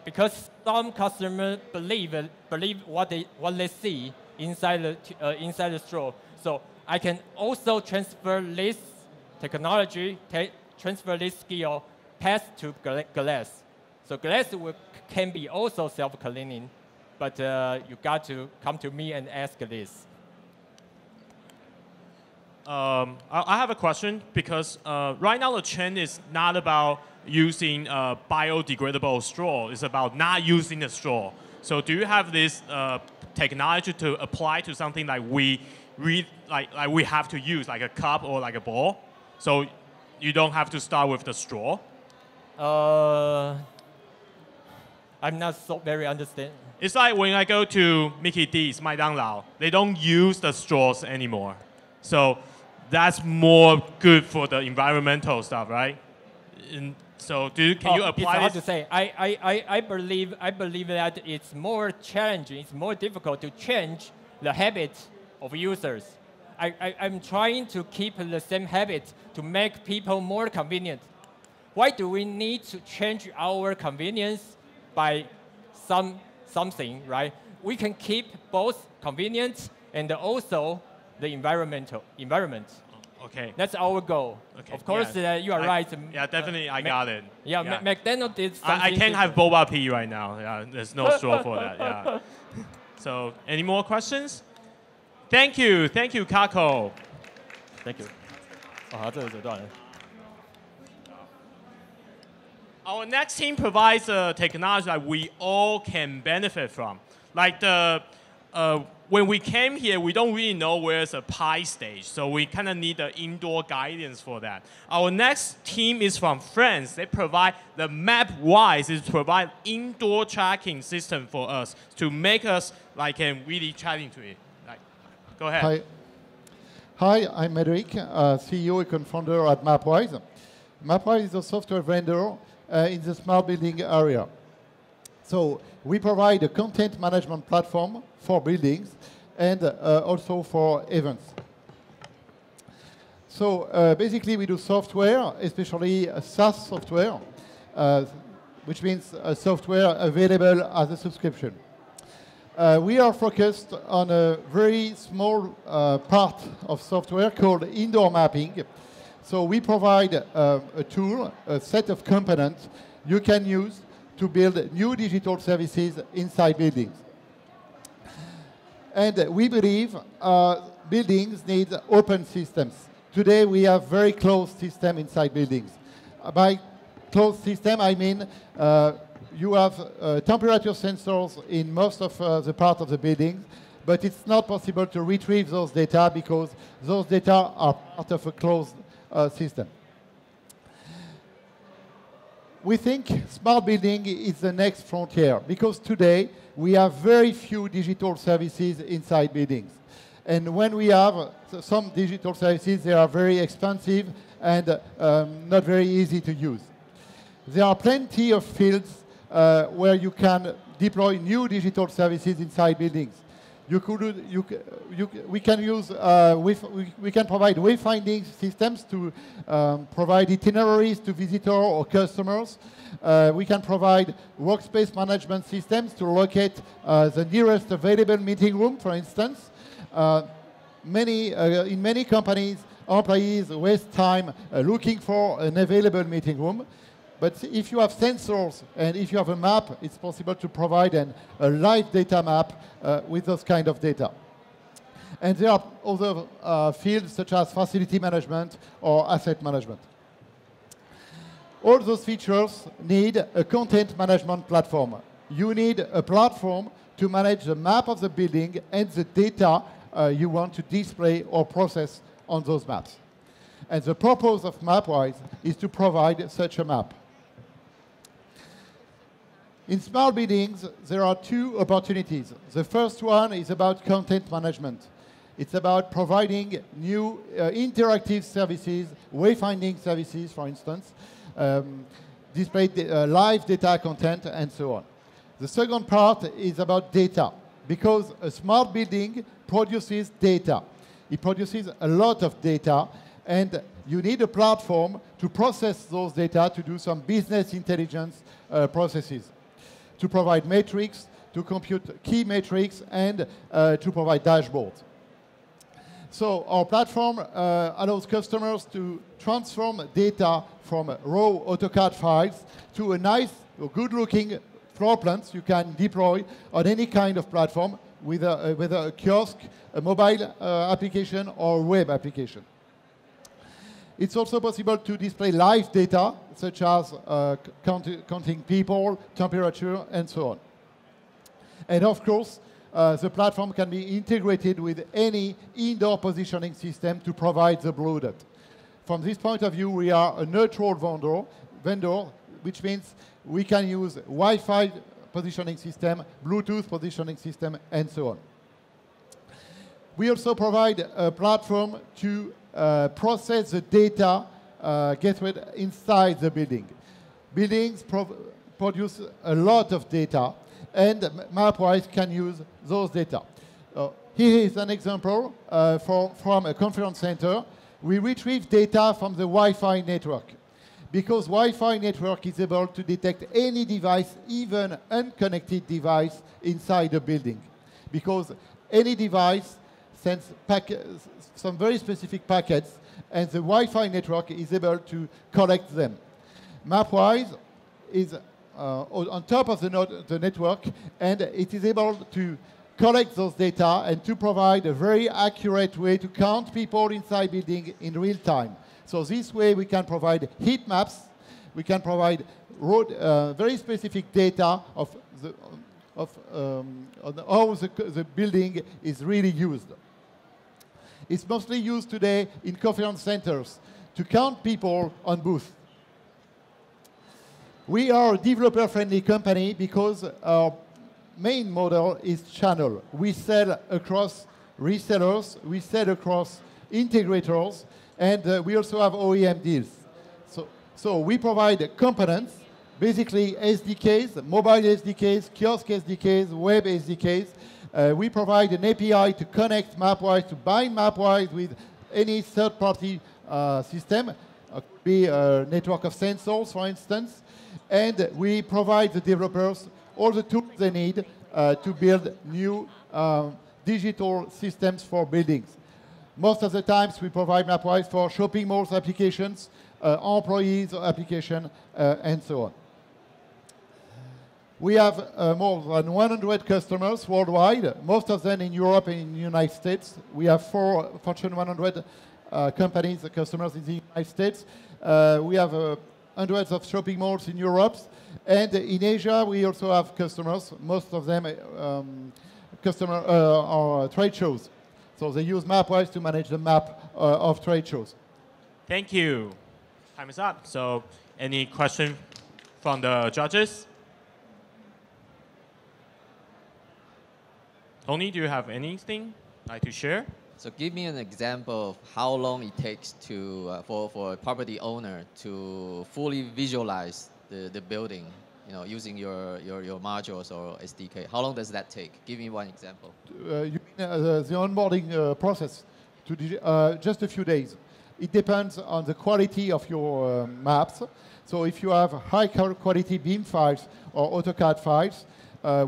because some customers believe what they see inside the straw, so I can also transfer this technology, transfer this skill, pass to glass. So glass can be also self-cleaning. But you got to come to me and ask this. I have a question because right now the trend is not about using biodegradable straw. It's about not using the straw. So do you have this technology to apply to something like we have to use, like a cup or like a bowl? So you don't have to start with the straw? I'm not so very understand. It's like when I go to Mickey D's, 麦当劳, they don't use the straws anymore. So that's more good for the environmental stuff, right? And so can you apply It's hard this? to say. I believe that it's more challenging, it's more difficult to change the habit of users. I'm trying to keep the same habit to make people more convenient. Why do we need to change our convenience by something, right? We can keep both convenience and also the environment. Okay. That's our goal. Okay. Of course, you are right. Yeah, definitely, I got it. Yeah, Yeah. McDonald's did something. I can't have boba tea right now. Yeah, there's no straw for that. Yeah. So, any more questions? Thank you, Kako. Thank you. Our next team provides a technology that we all can benefit from. Like when we came here, we don't really know where's a Pi stage, so we kind of need the indoor guidance for that. Our next team is from France. They provide the MapWise, is provide indoor tracking system for us to make us like really chat into it. Like, go ahead. Hi, I'm Mederic, CEO and co-founder at MapWise. MapWise is a software vendor in the smart building area. So we provide a content management platform for buildings and also for events. So basically we do software, especially SaaS software, which means software available as a subscription. We are focused on a very small part of software called indoor mapping. So we provide a tool, a set of components you can use to build new digital services inside buildings. And we believe buildings need open systems. Today we have very closed systems inside buildings. By closed system, I mean you have temperature sensors in most of the part of the building, but it's not possible to retrieve those data because those data are part of a closed system. We think smart building is the next frontier because today we have very few digital services inside buildings. And when we have some digital services, they are very expensive and not very easy to use. There are plenty of fields where you can deploy new digital services inside buildings. We can provide wayfinding systems to provide itineraries to visitors or customers. We can provide workspace management systems to locate the nearest available meeting room, for instance. In many companies, employees waste time looking for an available meeting room. But if you have sensors and if you have a map, it's possible to provide a live data map with those kind of data. And there are other fields such as facility management or asset management. All those features need a content management platform. You need a platform to manage the map of the building and the data you want to display or process on those maps. And the purpose of MapWise is to provide such a map. In smart buildings, there are two opportunities. The first one is about content management. It's about providing new interactive services, wayfinding services, for instance, display live data content, and so on. The second part is about data, because a smart building produces data. It produces a lot of data, and you need a platform to process those data to do some business intelligence processes, to provide metrics, to compute key metrics, and to provide dashboards. So our platform allows customers to transform data from raw AutoCAD files to a nice, good-looking floor plans you can deploy on any kind of platform, whether a kiosk, a mobile application, or a web application. It's also possible to display live data, such as counting people, temperature, and so on. And of course, the platform can be integrated with any indoor positioning system to provide the blue dot. From this point of view, we are a neutral vendor, which means we can use Wi-Fi positioning system, Bluetooth positioning system, and so on. We also provide a platform to process the data gathered inside the building. Buildings produce a lot of data, and MapWise can use those data. Here is an example from a conference center. We retrieve data from the Wi-Fi network, because Wi-Fi network is able to detect any device, even unconnected device, inside a building, because any device sends some very specific packets, and the Wi-Fi network is able to collect them. MapWise is on top of the network, and it is able to collect those data and to provide a very accurate way to count people inside building in real time. So this way we can provide heat maps, we can provide very specific data of how the building is really used. It's mostly used today in conference centers to count people on booth. We are a developer-friendly company because our main model is channel. We sell across resellers, we sell across integrators, and we also have OEM deals. So we provide components, basically SDKs, mobile SDKs, kiosk SDKs, web SDKs. We provide an API to connect Mapwise, to bind Mapwise with any third-party system. It could be a network of sensors, for instance. And we provide the developers all the tools they need to build new digital systems for buildings. Most of the times we provide Mapwise for shopping malls applications, employees application, and so on. We have more than 100 customers worldwide, most of them in Europe and in the United States. We have 4 Fortune 100 companies, customers in the United States. We have hundreds of shopping malls in Europe. And in Asia, we also have customers. Most of them are trade shows. So they use Mapwise to manage the map of trade shows. Thank you. Time is up. So any question from the judges? Tony, do you have anything like to share? So give me an example of how long it takes to for a property owner to fully visualize the building, using your modules or SDK. How long does that take? Give me one example. You mean the onboarding process? Just a few days. It depends on the quality of your maps. So if you have high quality BIM files or AutoCAD files,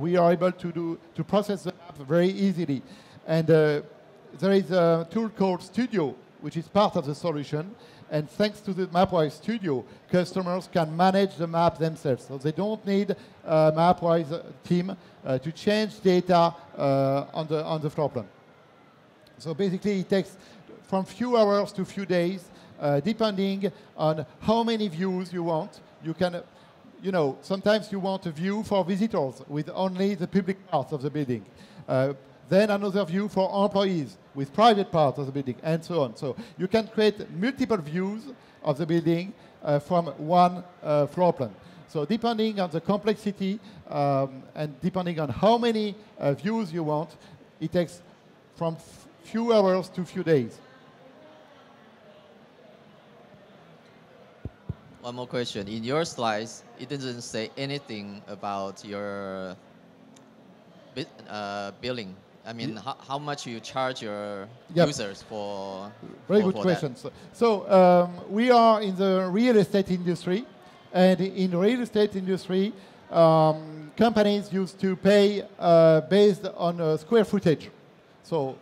we are able to process the map very easily. And there is a tool called Studio, which is part of the solution. And thanks to the Mapwise Studio, customers can manage the map themselves. So they don't need a Mapwise team to change data on the floor plan. So basically, it takes from few hours to few days, depending on how many views you want. You can, sometimes you want a view for visitors with only the public parts of the building. Then another view for employees with private parts of the building, and so on. So you can create multiple views of the building from one floor plan. So depending on the complexity and depending on how many views you want, it takes from few hours to few days. One more question. In your slides, it doesn't say anything about your billing. I mean, how much you charge your users for Very good question. So we are in the real estate industry, and in the real estate industry, companies used to pay based on square footage. So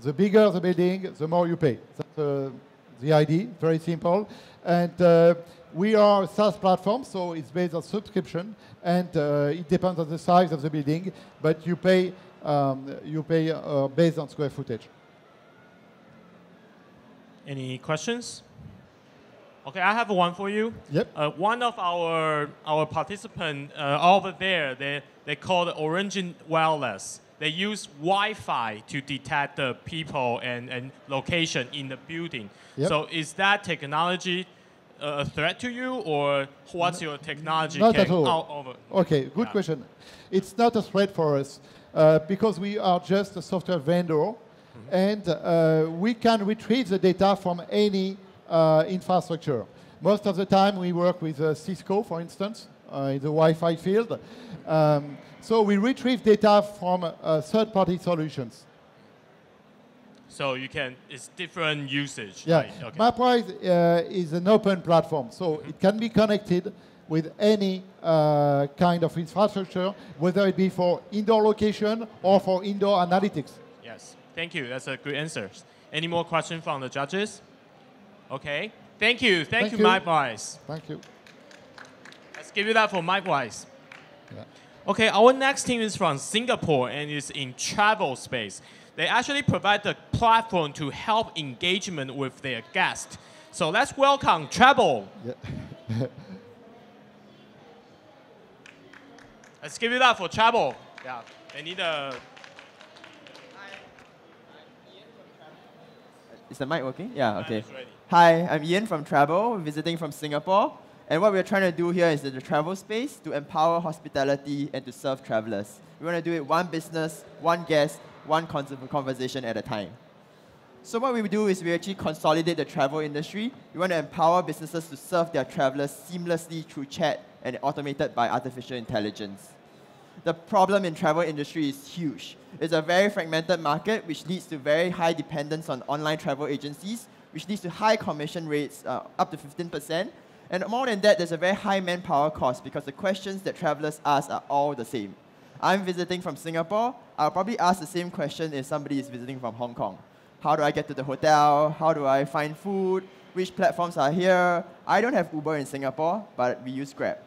the bigger the building, the more you pay. That's the idea, very simple. And we are a SaaS platform, so it's based on subscription, and it depends on the size of the building, but you pay based on square footage. Any questions? Okay, I have one for you. Yep. One of our participants over there, they call it Origin Wireless. They use Wi-Fi to detect the people and location in the building. Yep. So is that technology a threat to you, or what's your technology? Not at all. Okay, good question. It's not a threat for us because we are just a software vendor, and we can retrieve the data from any infrastructure. Most of the time we work with Cisco, for instance, in the Wi-Fi field. So we retrieve data from third-party solutions. So it's different usage. Yeah, right? Okay. Mapwise is an open platform, so it can be connected with any kind of infrastructure, whether it be for indoor location or for indoor analytics. Yes, thank you. That's a good answer. Any more questions from the judges? Okay, thank you. Thank you, Mapwise. Thank you. Let's give you that for Mapwise. Yeah. Okay, our next team is from Singapore and is in travel space. They actually provide the platform to help engagement with their guests. So let's welcome Travel. Yeah. Let's give it up for Travel. Yeah, they need a... Is the mic working? Yeah, okay. Hi, I'm Ian from Travel, visiting from Singapore. And what we're trying to do here is in the travel space to empower hospitality and to serve travelers. We want to do it one business, one guest, one conversation at a time. So what we do is we actually consolidate the travel industry. We want to empower businesses to serve their travelers seamlessly through chat and automated by artificial intelligence. The problem in travel industry is huge. It's a very fragmented market, which leads to very high dependence on online travel agencies, which leads to high commission rates, up to 15%. And more than that, there's a very high manpower cost because the questions that travelers ask are all the same. I'm visiting from Singapore. I'll probably ask the same question if somebody is visiting from Hong Kong. How do I get to the hotel? How do I find food? Which platforms are here? I don't have Uber in Singapore, but we use Grab.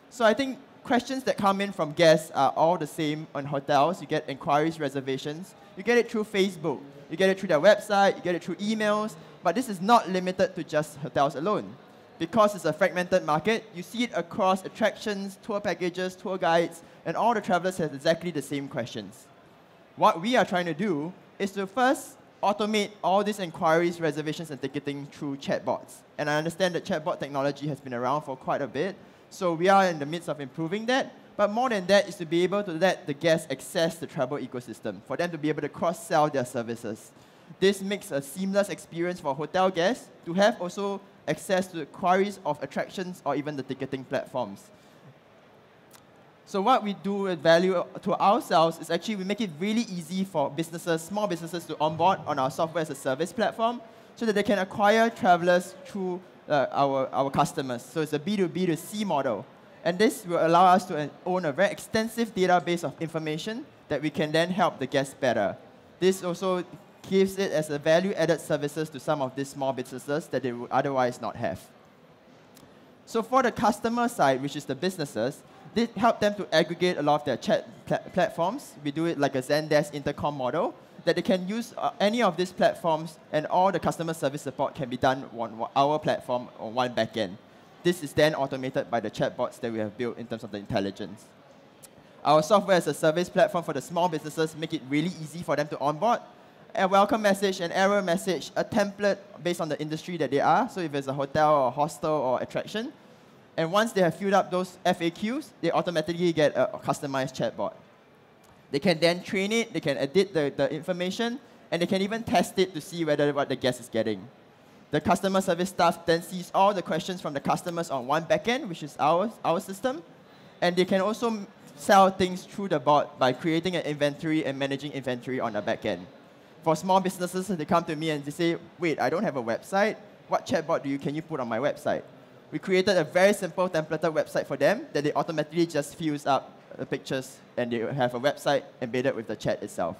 So I think questions that come in from guests are all the same on hotels. You get inquiries, reservations. You get it through Facebook. You get it through their website. You get it through emails. But this is not limited to just hotels alone. Because it's a fragmented market, you see it across attractions, tour packages, tour guides, and all the travelers have exactly the same questions. What we are trying to do is to first automate all these inquiries, reservations, and ticketing through chatbots. And I understand that chatbot technology has been around for quite a bit, so we are in the midst of improving that. But more than that is to be able to let the guests access the travel ecosystem, for them to be able to cross-sell their services. This makes a seamless experience for hotel guests to have also access to the queries of attractions or even the ticketing platforms. So what we do with value to ourselves is actually we make it really easy for businesses, small businesses to onboard on our software as a service platform so that they can acquire travelers through our customers. So it's a B2B2C model. And this will allow us to own a very extensive database of information that we can then help the guests better. This also gives it as a value-added services to some of these small businesses that they would otherwise not have. So for the customer side, which is the businesses, they help them to aggregate a lot of their chat platforms. We do it like a Zendesk intercom model, that they can use any of these platforms and all the customer service support can be done on our platform on one backend. This is then automated by the chatbots that we have built in terms of the intelligence. Our software as a service platform for the small businesses make it really easy for them to onboard. A welcome message, an error message, a template based on the industry that they are. So if it's a hotel or hostel or attraction. And once they have filled up those FAQs, they automatically get a customized chatbot. They can then train it, they can edit the information, and they can even test it to see whether what the guest is getting. The customer service staff then sees all the questions from the customers on one backend, which is our system. And they can also sell things through the bot by creating an inventory and managing inventory on the backend. For small businesses, they come to me and they say, wait, I don't have a website. What chatbot can you put on my website? We created a very simple templated website for them that they automatically just fills up the pictures and they have a website embedded with the chat itself.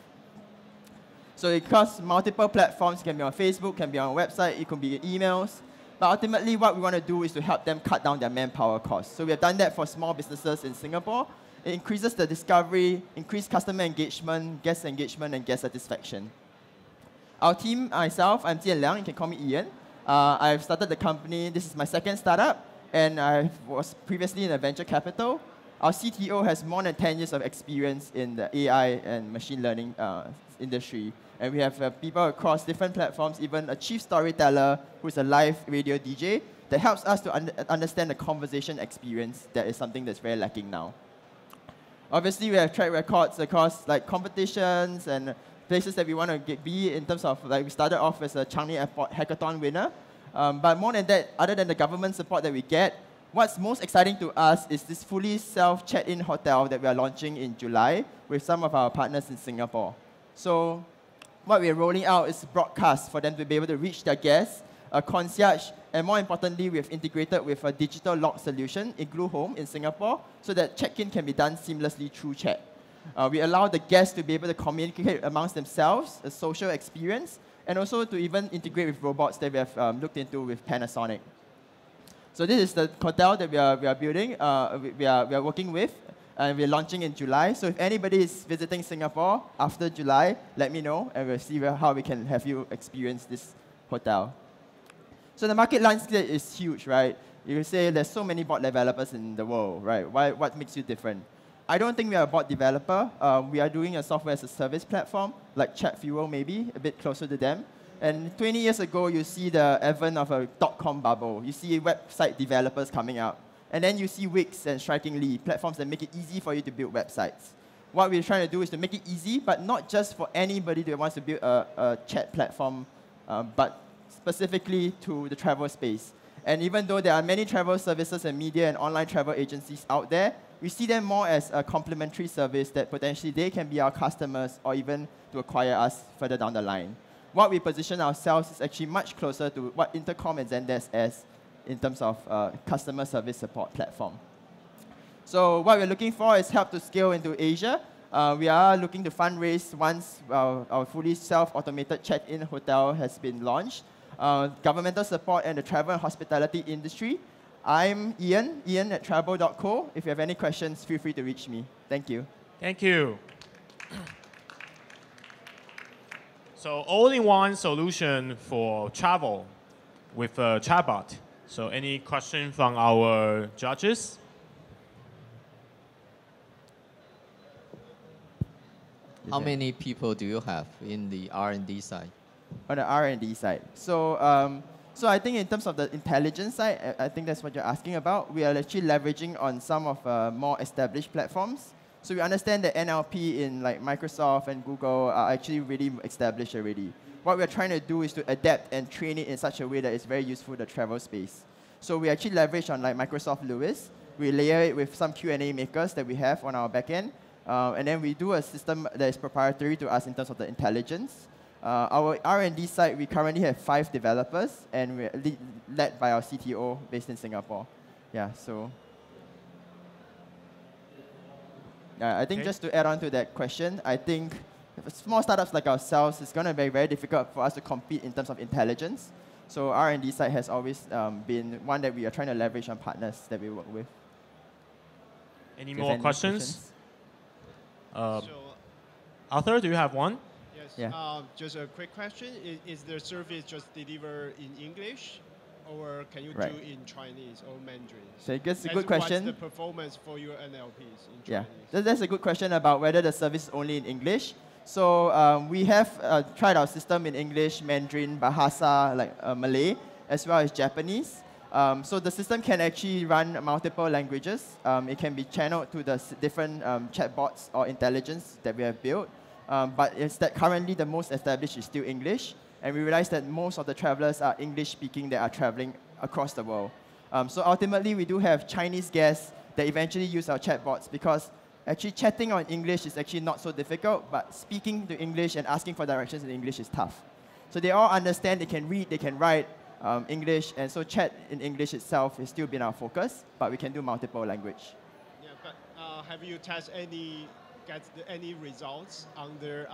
So it across multiple platforms, it can be on Facebook, can be on a website, it can be emails. But ultimately what we want to do is to help them cut down their manpower costs. So we have done that for small businesses in Singapore. It increases the discovery, increased customer engagement, and guest satisfaction. Our team, myself, I'm Jian Liang, you can call me Ian. I've started the company, this is my second startup, and I was previously in a venture capital. Our CTO has more than 10 years of experience in the AI and machine learning industry. And we have people across different platforms, even a chief storyteller who's a live radio DJ that helps us to understand the conversation experience that is something that's very lacking now. Obviously, we have track records across like competitions and places that we want to be in terms of, like we started off as a Changi Airport Hackathon winner. But more than that, other than the government support that we get, what's most exciting to us is this fully self-check-in hotel that we are launching in July with some of our partners in Singapore. So what we're rolling out is broadcast for them to be able to reach their guests, a concierge, and more importantly, we've integrated with a digital lock solution, Igloo Home in Singapore, so that check-in can be done seamlessly through chat. We allow the guests to be able to communicate amongst themselves, a social experience, and also to even integrate with robots that we have looked into with Panasonic. So this is the hotel that we are building, we are working with. And we're launching in July. So if anybody is visiting Singapore after July, let me know, and we'll see how we can have you experience this hotel. So the market landscape is huge, right? You can say there's so many bot developers in the world, right? What makes you different? I don't think we are a bot developer. We are doing a software as a service platform, like ChatFuel maybe, a bit closer to them. And 20 years ago, you see the advent of a .com bubble. You see website developers coming out. And then you see Wix and Strikingly, platforms that make it easy for you to build websites. What we're trying to do is to make it easy, but not just for anybody that wants to build a chat platform, but specifically to the travel space. And even though there are many travel services and media and online travel agencies out there, we see them more as a complementary service that potentially they can be our customers or even to acquire us further down the line. What we position ourselves is actually much closer to what Intercom and Zendesk as in terms of customer service support platform. So what we're looking for is help to scale into Asia. We are looking to fundraise once our fully self-automated check-in hotel has been launched. Governmental support and the travel and hospitality industry. I'm Ian at travel.co. If you have any questions, feel free to reach me. Thank you. Thank you. So all-in-one solution for travel with a chatbot. So any question from our judges? How many people do you have in the R&D side? On the R&D side. So I think in terms of the intelligence side, I think that's what you're asking about. We are actually leveraging on some of more established platforms. So we understand that NLP in like Microsoft and Google are actually really established already. What we're trying to do is to adapt and train it in such a way that it's very useful to the travel space. So we actually leverage on like Microsoft Lewis. We layer it with some Q&A makers that we have on our backend. And then we do a system that is proprietary to us in terms of the intelligence. Our R&D side, we currently have 5 developers, and we're led by our CTO based in Singapore. Yeah, so. I think just to add on to that question, I think small startups like ourselves, it's going to be very difficult for us to compete in terms of intelligence. So R&D side has always been one that we are trying to leverage on partners that we work with. Any more questions? Arthur, do you have one? Yes. Yeah. Just a quick question. Is the service just delivered in English? Or can you do in Chinese or Mandarin? So that's a good question. What's the performance for your NLPs in Chinese? Yeah, that's a good question about whether the service is only in English. So we have tried our system in English, Mandarin, Bahasa, like Malay, as well as Japanese. So the system can actually run multiple languages. It can be channeled to the different chatbots or intelligence that we have built. But it's that currently the most established is still English. And we realize that most of the travelers are English-speaking that are traveling across the world. So ultimately, we do have Chinese guests that eventually use our chatbots because actually chatting on English is actually not so difficult, but speaking to English and asking for directions in English is tough. So they all understand, they can read, they can write English, and so chat in English itself has still been our focus, but we can do multiple language. Yeah, but have you tested any results on the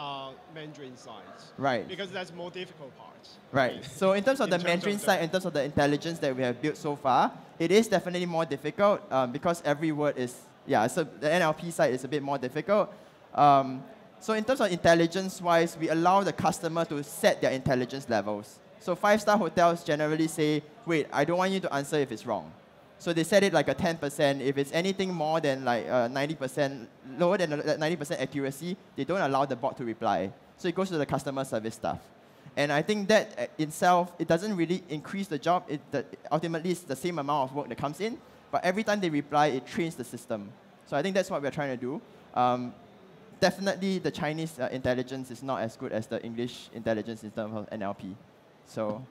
Mandarin side? Right. Because that's more difficult part. Right. So in terms of the Mandarin side, in terms of the intelligence that we have built so far, it is definitely more difficult because every word is, so the NLP side is a bit more difficult. So in terms of intelligence-wise, we allow the customer to set their intelligence levels. So 5-star hotels generally say, wait, I don't want you to answer if it's wrong. So they set it like a 10%. If it's anything more than like 90%, lower than 90% accuracy, they don't allow the bot to reply. So it goes to the customer service staff. And I think that itself, it doesn't really increase the job. Ultimately, it's the same amount of work that comes in. But every time they reply, it trains the system. So I think that's what we're trying to do. Definitely, the Chinese intelligence is not as good as the English intelligence in terms of NLP. So.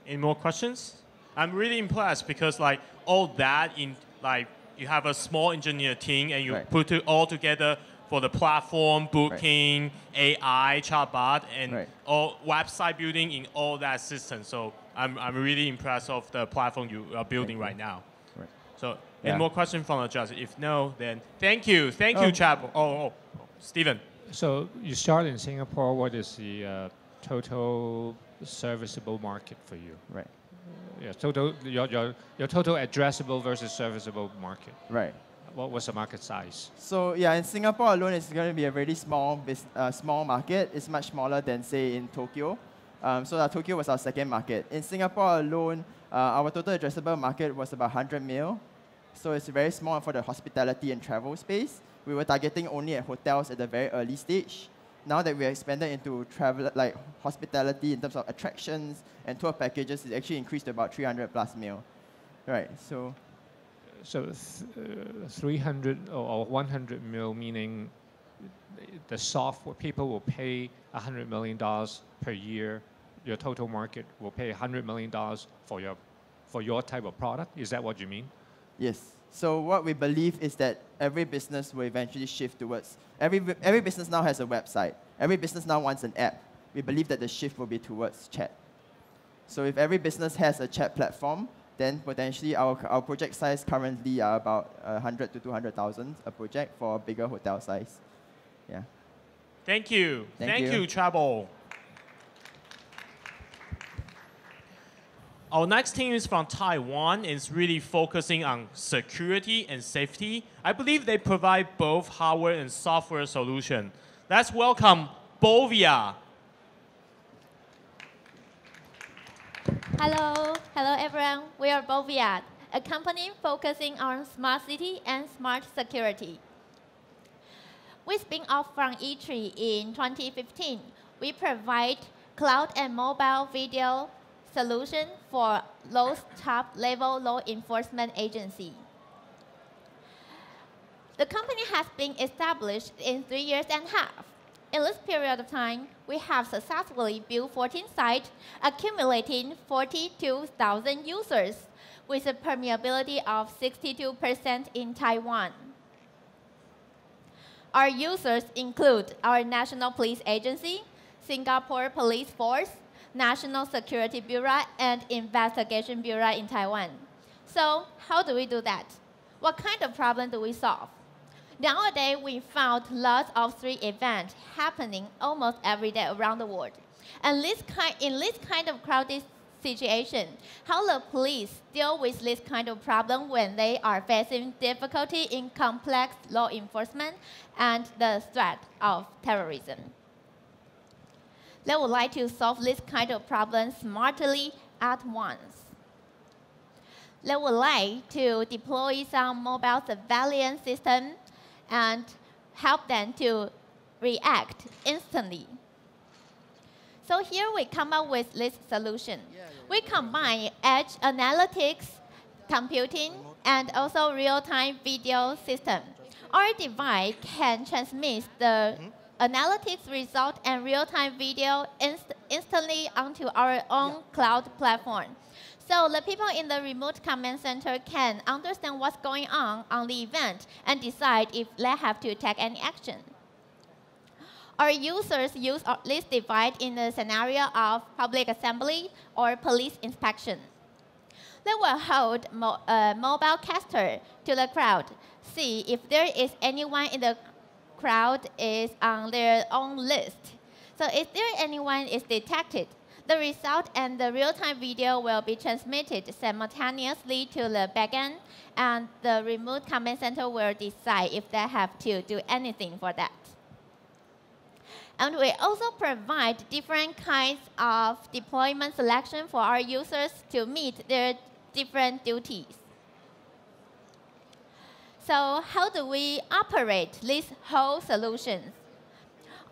Any more questions? I'm really impressed because like all that in like you have a small engineer team and you put it all together for the platform, booking, AI, chatbot, and all website building in all that system. So I'm really impressed of the platform you are building right now. Right. So any more questions from the judges? If no, then thank you, chatbot. Stephen. So you start in Singapore. What is the total serviceable market for you? Right. Yeah, your total addressable versus serviceable market. Right. what was the market size? So yeah, in Singapore alone, it's going to be a very small market. It's much smaller than, say, in Tokyo. So Tokyo was our second market. In Singapore alone, our total addressable market was about 100 mil. So it's very small for the hospitality and travel space. We were targeting only at hotels at the very early stage. Now that we are expanded into travel, like hospitality in terms of attractions and tour packages, it actually increased to about 300 plus mil. Right, so 300 or 100 mil, meaning the software, people will pay $100 million per year. Your total market will pay $100 million for your type of product. Is that what you mean? Yes. So what we believe is that every business will eventually shift towards, every business now has a website. Every business now wants an app. We believe that the shift will be towards chat. So if every business has a chat platform, then potentially our project size currently are about 100 to 200,000 a project for a bigger hotel size. Yeah. Thank you. Thank you, Travel. Our next team is from Taiwan. It's really focusing on security and safety. I believe they provide both hardware and software solution. Let's welcome Bovia. Hello everyone. We are Bovia, a company focusing on smart city and smart security. We spin off from E3 in 2015. We provide cloud and mobile video solution for those top-level law enforcement agency. The company has been established in 3 years and a half. In this period of time, we have successfully built 14 sites, accumulating 42,000 users, with a permeability of 62% in Taiwan. Our users include our National Police Agency, Singapore Police Force, National Security Bureau, and Investigation Bureau in Taiwan. So how do we do that? What kind of problem do we solve? Nowadays, we found lots of street events happening almost every day around the world. And in this kind of crowded situation, how the police deal with this kind of problem when they are facing difficulty in complex law enforcement and the threat of terrorism. They would like to solve this kind of problem smartly at once. They would like to deploy some mobile surveillance system and help them to react instantly. So here we come up with this solution. We combine edge analytics, computing, and also real-time video system. Our device can transmit the analytics result and real-time video instantly onto our own cloud platform. So the people in the remote command center can understand what's going on the event and decide if they have to take any action. Our users use this device in the scenario of public assembly or police inspection. They will hold a mobile caster to the crowd, see if there is anyone in the crowd is on their own list. So if there anyone is detected, the result and the real-time video will be transmitted simultaneously to the backend, and the remote command center will decide if they have to do anything for that. And we also provide different kinds of deployment selection for our users to meet their different duties. So how do we operate these whole solutions?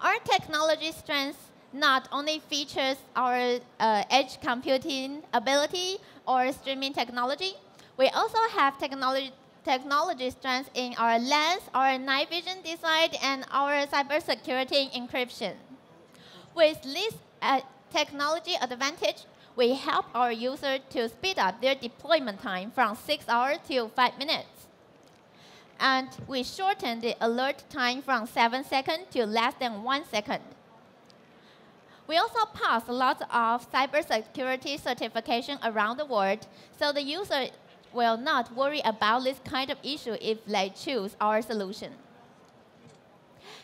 Our technology strength not only features our edge computing ability or streaming technology, we also have technology strengths in our lens, our night vision design, and our cybersecurity encryption. With this technology advantage, we help our users to speed up their deployment time from 6 hours to 5 minutes. And we shorten the alert time from 7 seconds to less than 1 second. We also pass lots of cybersecurity certification around the world, so the user will not worry about this kind of issue if they choose our solution.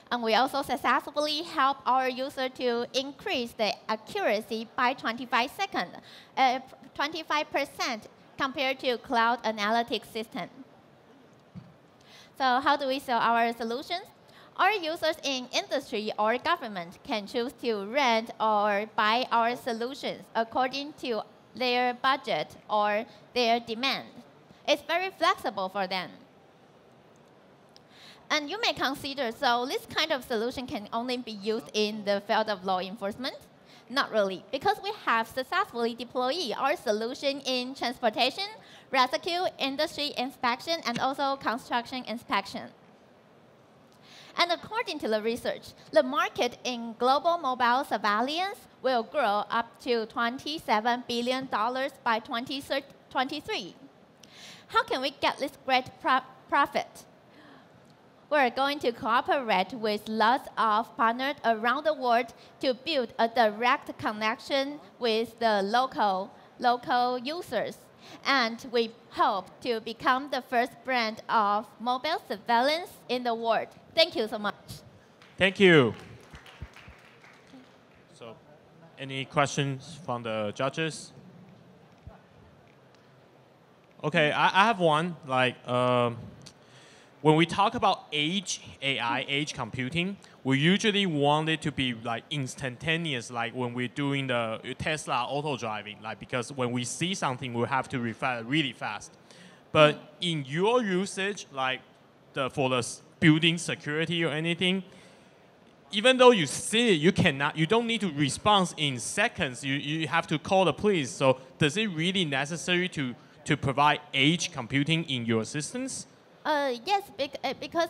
And we also successfully help our user to increase the accuracy by 25% compared to cloud analytics system. So how do we sell our solutions? Our users in industry or government can choose to rent or buy our solutions according to their budget or their demand. It's very flexible for them. And you may consider, so this kind of solution can only be used in the field of law enforcement? Not really, because we have successfully deployed our solution in transportation, rescue, industry inspection, and also construction inspection. And according to the research, the market in global mobile surveillance will grow up to $27 billion by 2023. How can we get this great profit? We're going to cooperate with lots of partners around the world to build a direct connection with the local users. And we hope to become the first brand of mobile surveillance in the world. Thank you so much. Thank you. So, any questions from the judges? Okay, I have one. Like, when we talk about edge AI, edge computing, we usually want it to be like instantaneous, like when we're doing the Tesla auto driving, like because when we see something, we have to reflect really fast. But in your usage, like for the building security or anything, even though you see it, you don't need to respond in seconds. You have to call the police. So does it really necessary to provide edge computing in your systems? Yes, because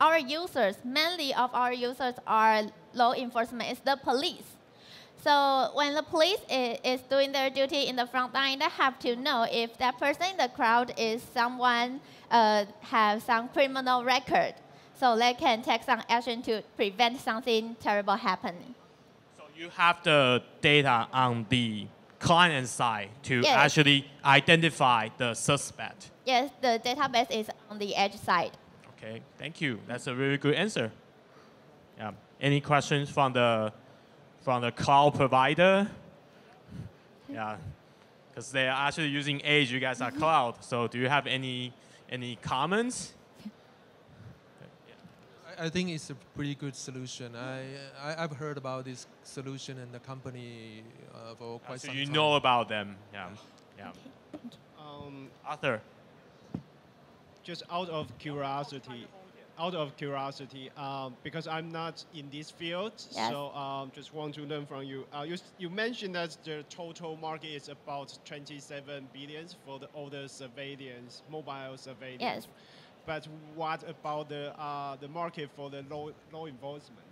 our users, mainly of our users are law enforcement, it's the police. So when the police is doing their duty in the front line, they have to know if that person in the crowd is someone have some criminal record. So they can take some action to prevent something terrible happening. So you have the data on the client side to actually identify the suspect. Yes, the database is on the edge side. Okay, thank you. That's a very good answer. Yeah. Any questions from the cloud provider? Yeah, because they are actually using edge. You guys are cloud. So do you have any comments? I think it's a pretty good solution. I've heard about this solution in the company for quite some time. So you know about them, yeah. Arthur. Just out of curiosity, because I'm not in this field, so just want to learn from you. You mentioned that the total market is about 27 billion for all the surveillance, mobile surveillance. Yes. But what about the market for the law enforcement?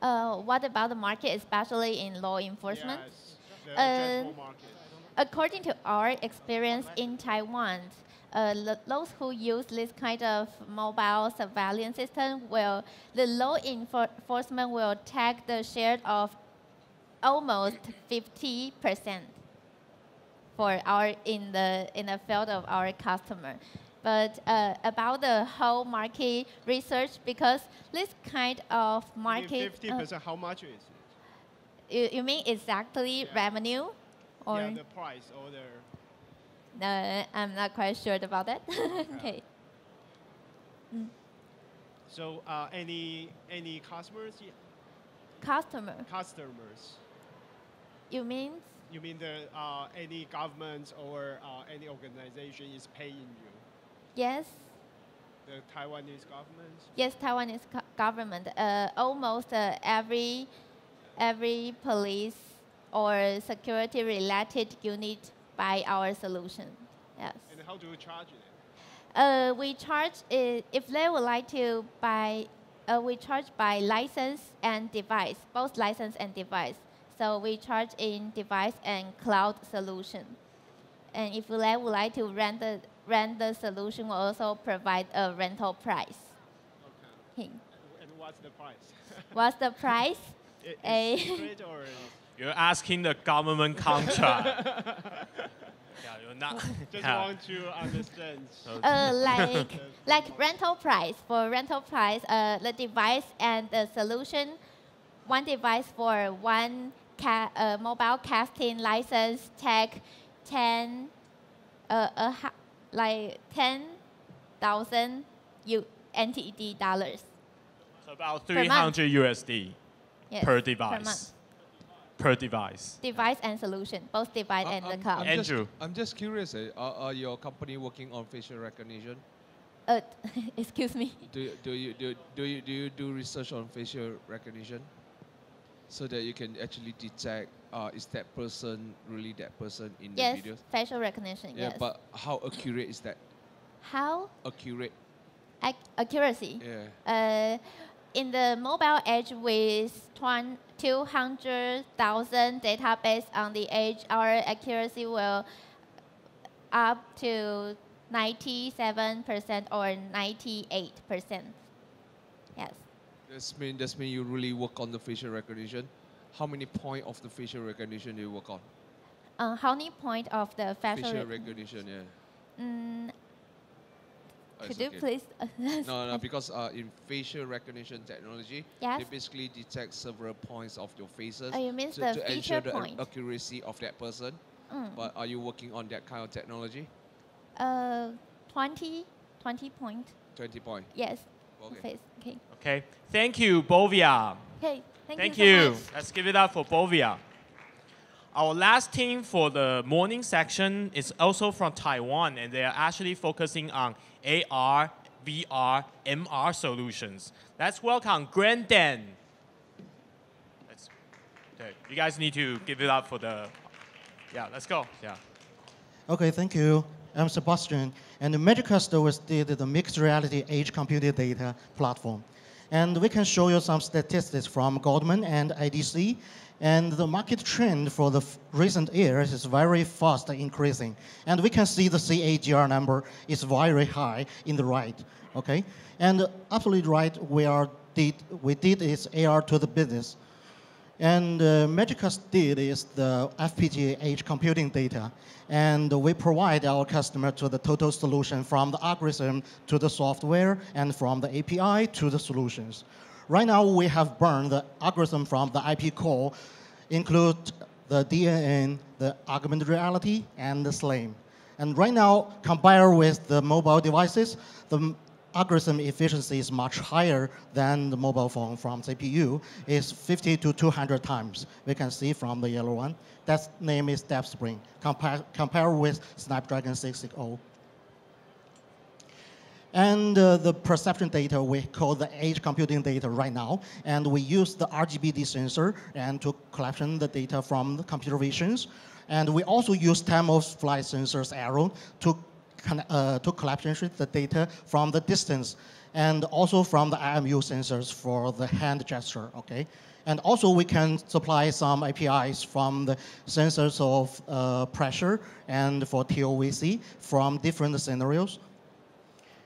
What about the market, especially in law enforcement? Yes, the general market. According to our experience in Taiwan, those who use this kind of mobile surveillance system the law enforcement will take the share of almost 50% for in the field of our customer. But about the whole market research, because this kind of market... 50%, how much is it? You mean exactly revenue? Or the price or the... No, I'm not quite sure about that. Okay. So any customers? Customers. You mean? You mean any government or any organization is paying you? Yes. The Taiwanese government? Yes, Taiwanese government. Almost every police or security-related unit buy our solution. Yes. And how do you charge it? We charge if they would like to buy. We charge by license and device, both license and device. So we charge in device and cloud solution. And if they would like to rent the solution, we'll also provide a rental price. Okay. And what's the price? What's the price? Is secret or? You're asking the government contract. Yeah, you're not. Just want to understand. Like rental price. For rental price, the device and the solution, one device for one mobile casting license take 10,000 NTD dollars. So about 300 USD yes, per device. Per month. Per device. Device and solution, both device and the cloud. Andrew. I'm just curious. Are your company working on facial recognition? Excuse me. Do you do research on facial recognition, so that you can actually detect is that person really that person in the videos? Yes, facial recognition. Yeah, yes. but how accurate is that? How? Accurate. Accuracy. Yeah. In the mobile age with 200,000 database on the edge, our accuracy will up to 97% or 98%. Yes. That's mean you really work on the facial recognition. How many point of the facial recognition do you work on? How many point of the facial recognition? Yeah. Could you please? No, because in facial recognition technology, yes? they basically detect several points of your faces you mean to ensure the accuracy of that person. But are you working on that kind of technology? 20 point. 20 point. Yes. Okay. Okay. Okay. Thank you, Bovia. Okay. Thank you. you. So much. Let's give it up for Bovia. Our last team for the morning section is also from Taiwan, and they are actually focusing on AR, VR, MR solutions. Let's welcome Grandan. Okay, you guys need to give it up for the, yeah, let's go. Yeah. Okay, thank you. I'm Sebastian, and the Magicast was the mixed reality edge computing data platform. And we can show you some statistics from Goldman and IDC. And the market trend for the recent years is very fast increasing. And we can see the CAGR number is very high in the right, okay? And absolutely right, we did is AR to the business. And Magicast did is the FPGA edge computing data. And we provide our customer to the total solution from the algorithm to the software and from the API to the solutions. Right now, we have burned the algorithm from the IP core, include the DNN, the augmented reality, and the SLAM. And right now, compared with the mobile devices, the algorithm efficiency is much higher than the mobile phone from CPU. It's 50 to 200 times. We can see from the yellow one. That name is DepthSpring, compared with Snapdragon 660. And the perception data we call the edge computing data right now, and we use the RGBD sensor and to collection the data from the computer visions, and we also use time-of-flight sensors arrow to collection the data from the distance, and also from the IMU sensors for the hand gesture. Okay, and also we can supply some APIs from the sensors of pressure and for TOVC from different scenarios.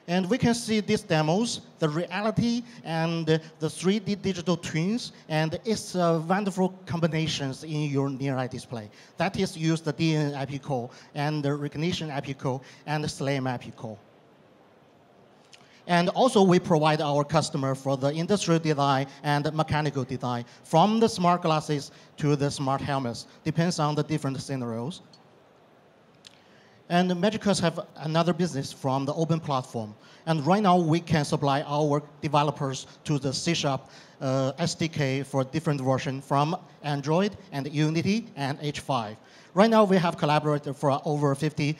And we can see these demos, the reality and the 3D digital twins, and it's wonderful combinations in your near-eye display. That is use the DNN IP core and the recognition IP core and the SLAM IP core. And also we provide our customer for the industrial design and mechanical design, from the smart glasses to the smart helmets, depends on the different scenarios. And Magicast have another business from the open platform. And right now, we can supply our developers to the C# SDK for different versions from Android and Unity and H5. Right now, we have collaborated for over 50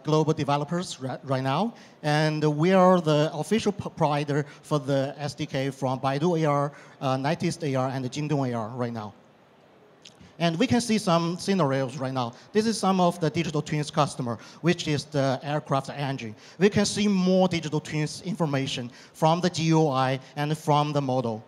global developers right now. And we are the official provider for the SDK from Baidu AR, NetEase AR, and Jingdong AR right now. And we can see some scenarios right now. This is some of the digital twins customer, which is the aircraft engine. We can see more digital twins information from the GUI and from the model.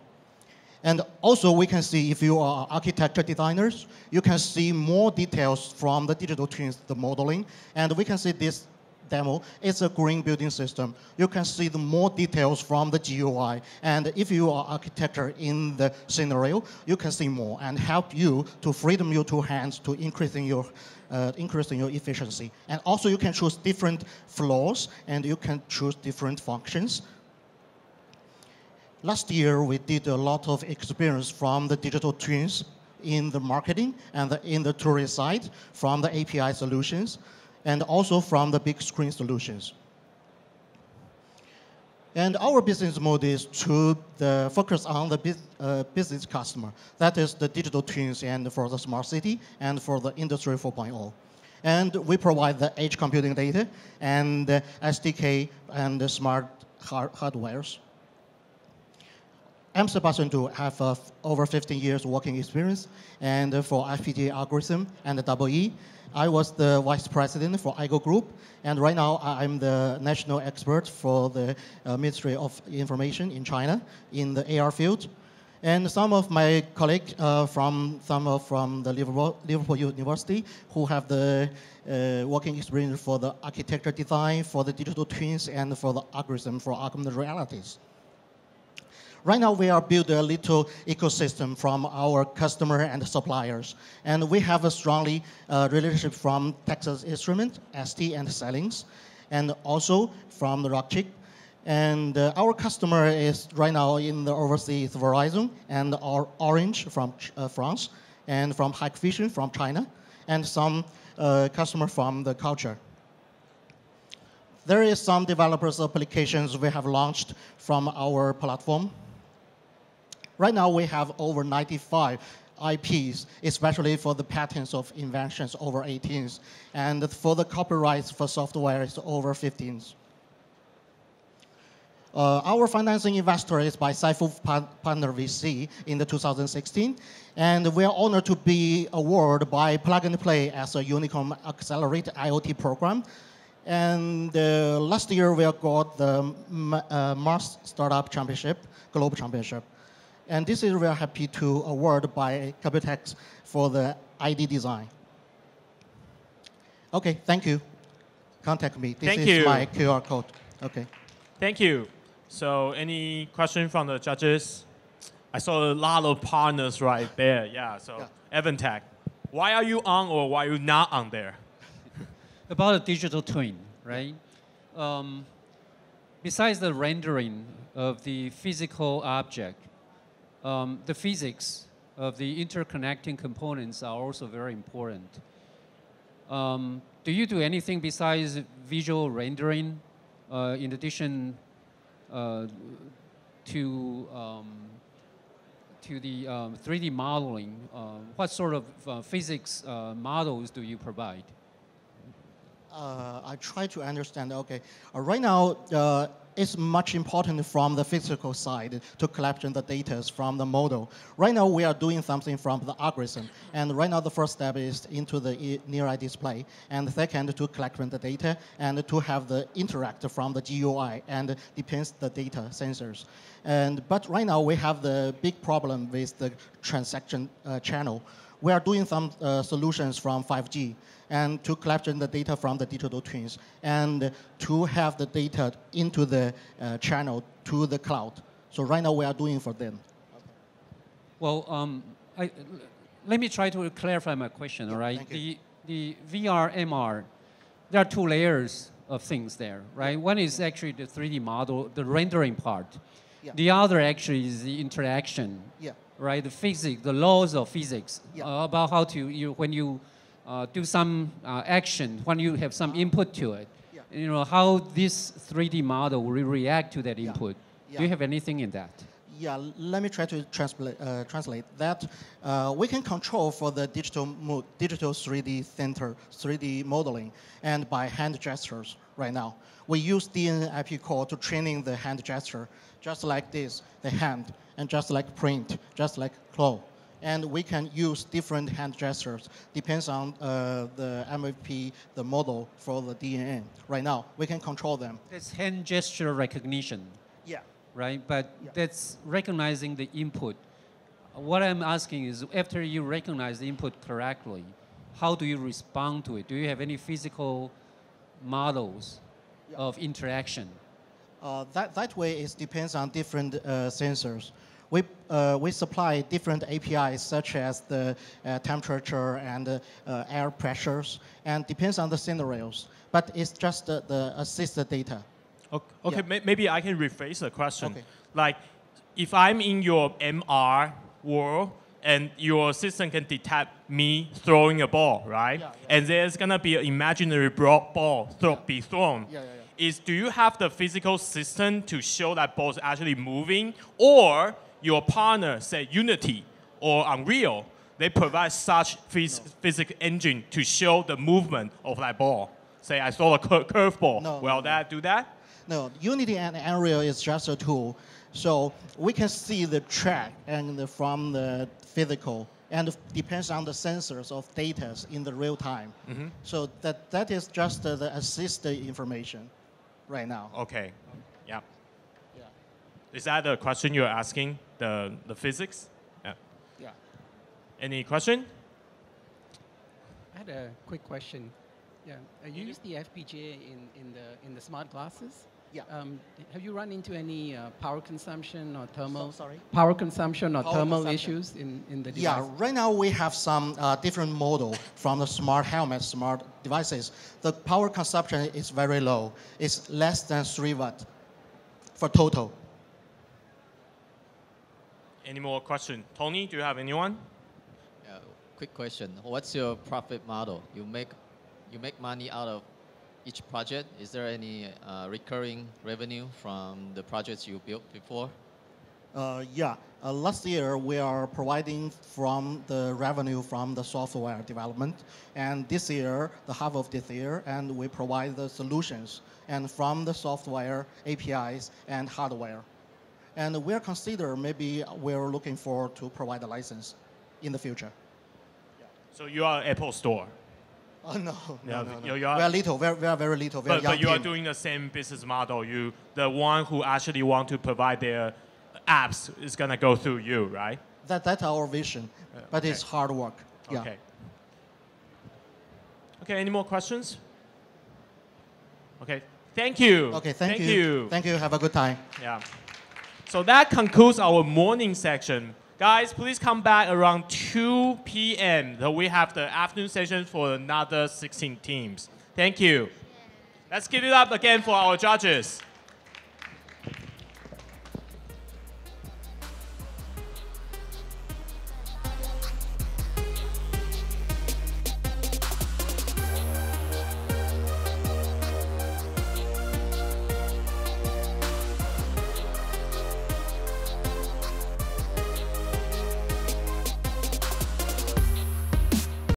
And also we can see if you are architecture designers, you can see more details from the digital twins, the modeling. And we can see this demo, it's a green building system. You can see the more details from the GUI. And if you are architecture in the scenario, you can see more and help you to freedom your two hands to increasing your efficiency. And also you can choose different floors and you can choose different functions. Last year, we did a lot of experience from the digital twins in the marketing and in the tourist side from the API solutions, and also from the big screen solutions. And our business model is to focus on the business customer. That is the digital twins and for the smart city and for the industry 4.0. And we provide the edge computing data and SDK and the smart hardwares. I'm Sebastian Du, have over 15 years working experience, and for FPGA algorithm and EE, I was the vice president for IGO Group, and right now I'm the national expert for the Ministry of Information in China in the AR field. And some of my colleagues from the Liverpool University who have the working experience for the architecture design, for the digital twins, and for the algorithm for augmented realities. Right now, we are building a little ecosystem from our customer and suppliers. And we have a strongly relationship from Texas Instruments, ST, and Xilinx, and also from the Rockchip. And our customer is right now in the overseas Verizon and Orange from France, and from Hikvision from China, and some customer from the culture. There is some developers applications we have launched from our platform. Right now, we have over 95 IPs, especially for the patents of inventions over 18, and for the copyrights for software is over 15. Our financing investor is by Saifu Partner VC in the 2016, and we are honored to be awarded by Plug and Play as a Unicorn Accelerated IoT program. And last year, we got the Mars Startup Championship, Global Championship. And this is we are happy to award by Computex for the ID design. Okay, thank you. Contact me. This is my QR code. Okay. Thank you. So any question from the judges? I saw a lot of partners right there. Yeah, so Evantech, why are you on or why are you not on there? About a digital twin, right? Besides the rendering of the physical object, the physics of the interconnecting components are also very important. Do you do anything besides visual rendering in addition to the 3D modeling? What sort of physics models do you provide? I try to understand. Okay, right now it's much important from the physical side to collection the data from the model. Right now we are doing something from the algorithm, and right now the first step is into the near-eye display, and the second to collect the data and to have the interact from the GUI and depends the data sensors. But right now we have the big problem with the transaction channel. We are doing some solutions from 5G and to collection the data from the digital twins and to have the data into the channel to the cloud. So right now we are doing for them. Well, let me try to clarify my question, all right? The VR, MR, there are two layers of things there, right? One is actually the 3D model, the rendering part. The other actually is the interaction, right? The physics, the laws of physics, about how to, when you do some action, when you have some input to it, you know, how this 3D model will react to that input. Do you have anything in that? Yeah, let me try to translate that. We can control for the digital 3D center, 3D modeling, and by hand gestures right now. We use DNA IP core to training the hand gesture, just like this, the hand, and just like print, just like claw. And we can use different hand gestures, depends on the MVP, the model for the DNA. Right now, we can control them. It's hand gesture recognition. Right, but that's recognizing the input. What I'm asking is, after you recognize the input correctly, how do you respond to it? Do you have any physical models of interaction? That way, it depends on different sensors. We supply different APIs, such as the temperature and air pressures, and depends on the scenarios. But it's just the assisted data. Okay, maybe I can rephrase the question. Like, if I'm in your MR world and your system can detect me throwing a ball, right? And there's gonna be an imaginary ball be thrown. is do you have the physical system to show that ball is actually moving, or your partner, say Unity or Unreal, they provide such physical engine to show the movement of that ball? Say I saw a curveball. No, Will that do that? No, Unity and Unreal is just a tool. So we can see the track and from the physical, and depends on the sensors of data in the real time. So that is just the assisted information right now. Okay, yeah. Is that the question you're asking, the physics? Yeah. Yeah. Any question? I had a quick question. Yeah, you use the FPGA in the smart glasses. Yeah. Have you run into any power consumption or thermal? Sorry. Power consumption or Power thermal consumption. issues in the device? Yeah, right now we have some different model from the smart helmets, smart devices. The power consumption is very low. It's less than 3 watt for total. Any more question? Tony, do you have anyone? Quick question. What's your profit model? You make money out of each project. Is there any recurring revenue from the projects you built before? Yeah. Last year, we are providing from the revenue from the software development. And this year, the half of this year, and we provide the solutions and from the software, APIs, and hardware. And we're consider maybe we're looking forward to provide a license in the future. So you are Apple Store? Oh, no. Yeah, No. you are, we are little, we are very little. We are but you young are team. doing the same business model. The one who actually want to provide their apps is going to go through you, right? That's our vision, but it's hard work. Yeah. Okay. Okay, any more questions? Okay, thank you. Okay, thank you. Thank you. Have a good time. Yeah. So that concludes our morning section. Guys, please come back around 2 p.m. So we have the afternoon session for another 16 teams. Thank you. Let's give it up again for our judges.